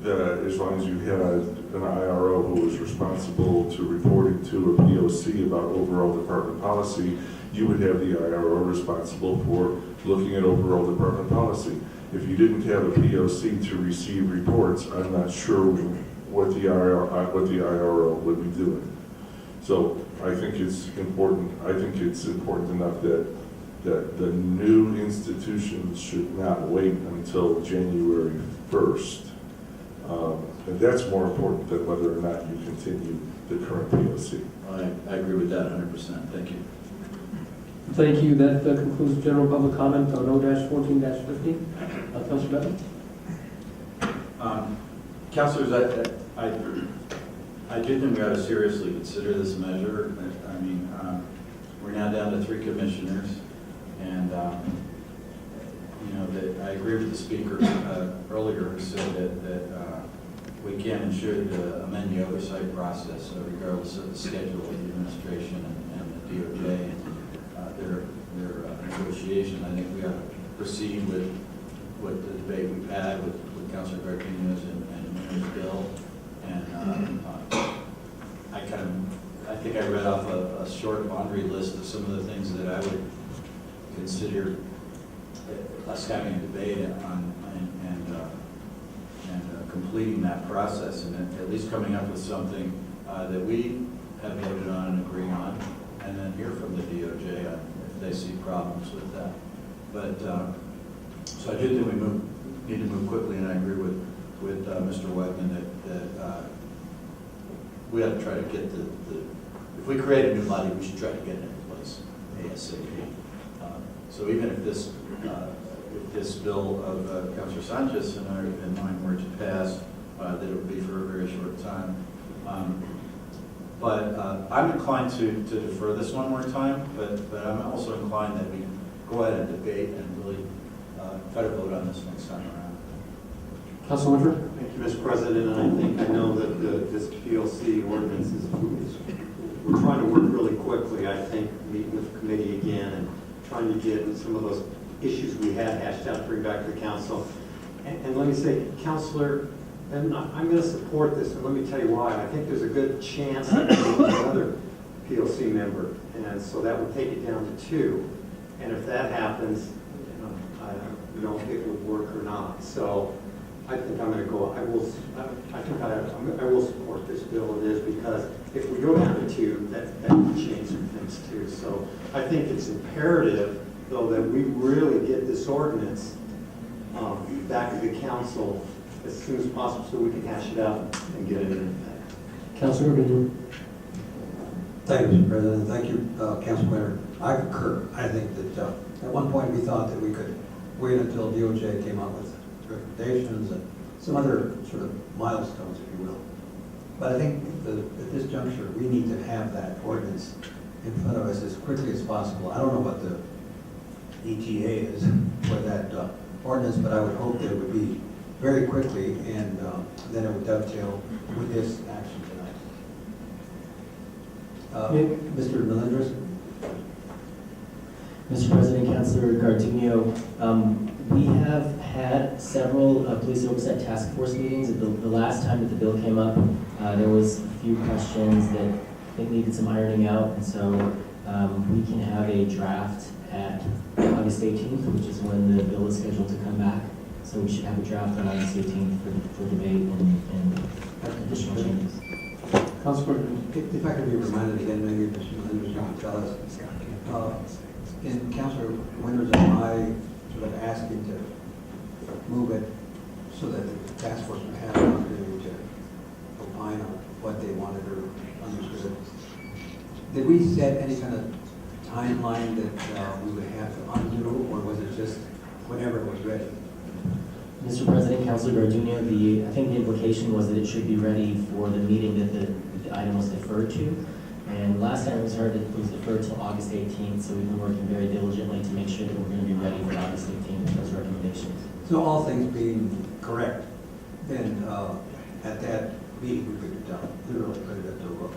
that as long as you had an IRO who was responsible to reporting to a POC about overall department policy, you would have the IRO responsible for looking at overall department policy. If you didn't have a POC to receive reports, I'm not sure what the IRO would be doing. So I think it's important. I think it's important enough that the new institutions should not wait until January 1st. And that's more important than whether or not you continue the current POC. I agree with that 100%. Thank you. Thank you. That concludes general public comment on O-14-15. Councilor Bevan? Councilors, I do think we ought to seriously consider this measure. I mean, we're now down to 3 commissioners, and I agree with the speaker earlier who said that we can and should amend the oversight process regardless of the schedule of the administration and the DOJ and their negotiation. I think we ought to proceed with the debate we've had with Councilor Gardenia's and Mayor's bill. And I think I read off a short laundry list of some of the things that I would consider us having a debate on and completing that process, and at least coming up with something that we have voted on and agree on, and then hear from the DOJ on if they see problems with that. But so I do think we need to move quickly, and I agree with Mr. Wegman that we have to try to get if we create a new body, we should try to get it in place ASAP. So even if this bill of Councilor Sanchez and mine were to pass, that it would be for a very short time. But I'm inclined to defer this one more time, but I'm also inclined that we can go ahead and debate and really try to vote on this next time around. Councilor Winter? Thank you, Mr. President, and I know that this PLC ordinance we're trying to work really quickly, I think, meeting with the committee again and trying to get some of those issues we had hashed out to bring back to the council. And let me say, Councilor, and I'm going to support this, and let me tell you why. I think there's a good chance that we'll get another PLC member, and so that would take it down to 2. And if that happens, I don't know if it would work or not. So I think I'm going to go. I will support this bill. It is because if we go down to 2, that would change some things too. So I think it's imperative, though, that we really get this ordinance back to the council as soon as possible so we can hash it out and get it in effect. Councilor Winter? Thank you, Mr. President. Thank you, Council Mayor. I concur. I think that at one point we thought that we could wait until DOJ came out with recommendations and some other sort of milestones, if you will. But I think at this juncture, we need to have that ordinance in front of us as quickly as possible. I don't know what the ETA is for that ordinance, but I would hope that it would be very quickly, and then it would dovetail with this action tonight. Mr. Melendres? Mr. President, Councilor Gardunio, we have had several police oversight task force meetings. The last time that the bill came up, there was a few questions that I think needed some ironing out, and so we can have a draft at August 18th, which is when the bill is scheduled to come back. So we should have a draft on August 18th for debate and additional changes. Councilor, If I could be reminded again, maybe Mr. Melendres can tell us. In Councilor Winters and I sort of asking to move it so that the task force would have an opportunity to opine on what they wanted or understood. Did we set any kind of timeline that we would have to undo, or was it just whenever it was ready? Mr. President, Councilor Gardunio, I think the implication was that it should be ready for the meeting that the item was deferred to. And last time it was heard, it was deferred till August 18th, so we've been working very diligently to make sure that we're going to be ready for August 18th with those recommendations. So all things being correct, then at that meeting we could literally put it up to a vote.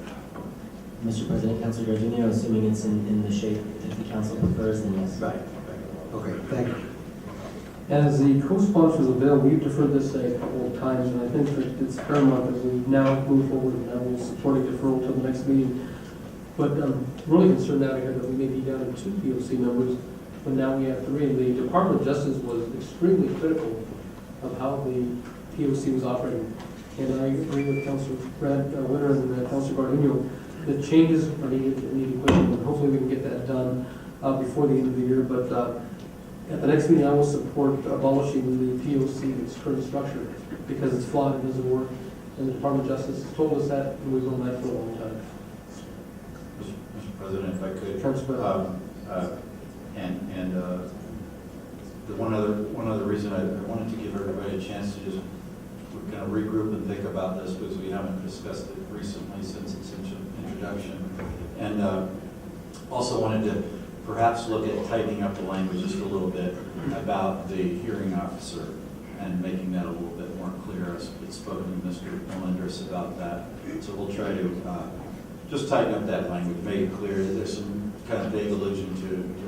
Mr. President, Councilor Gardunio, assuming it's in the shape that the council prefers, then yes. Right. Okay, thank you. as the co-sponsors of the bill, we've deferred this a couple of times, and I think that it's paramount that we now move forward and now we'll support a deferral till the next meeting. But I'm really concerned out here that we may be down to 2 POC members, but now we have 3. And the Department of Justice was extremely critical of how the POC was operating. And I agree with Councilor Winter and Councilor Gardunio that changes are needed quickly, and hopefully we can get that done before the end of the year. But at the next meeting, I will support abolishing the POC in its current structure because it's flawed and doesn't work. And the Department of Justice has told us that, and we've known that for a long time. Mr. President, if I could, the one other reason I wanted to give everybody a chance to just kind of regroup and think about this because we haven't discussed it recently since its introduction, and also wanted to perhaps look at tightening up the language just a little bit about the hearing officer and making that a little bit more clear. I've spoken to Mr. Melendres about that, so we'll try to just tighten up that language, make it clear that there's some kind of vague allusion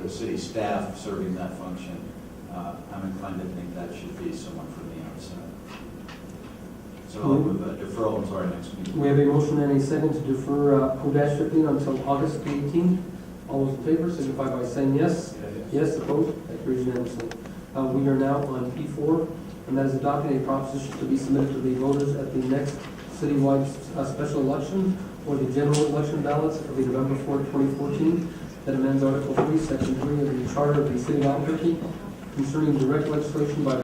to city staff serving that function. I'm inclined to think that should be someone from the outside. So I'll move deferral until our next meeting. We have a motion and a second to defer O-15 until August 18th. All those in favor signify by saying yes. Yes, opposed? That carries unanimously. We are now on P4, and that is adopting a proposition to be submitted to the voters at the next citywide special election or the general election ballots of the November 4, 2014, that amends Article 3, Section 3 of the Charter of the City of Albuquerque concerning direct legislation by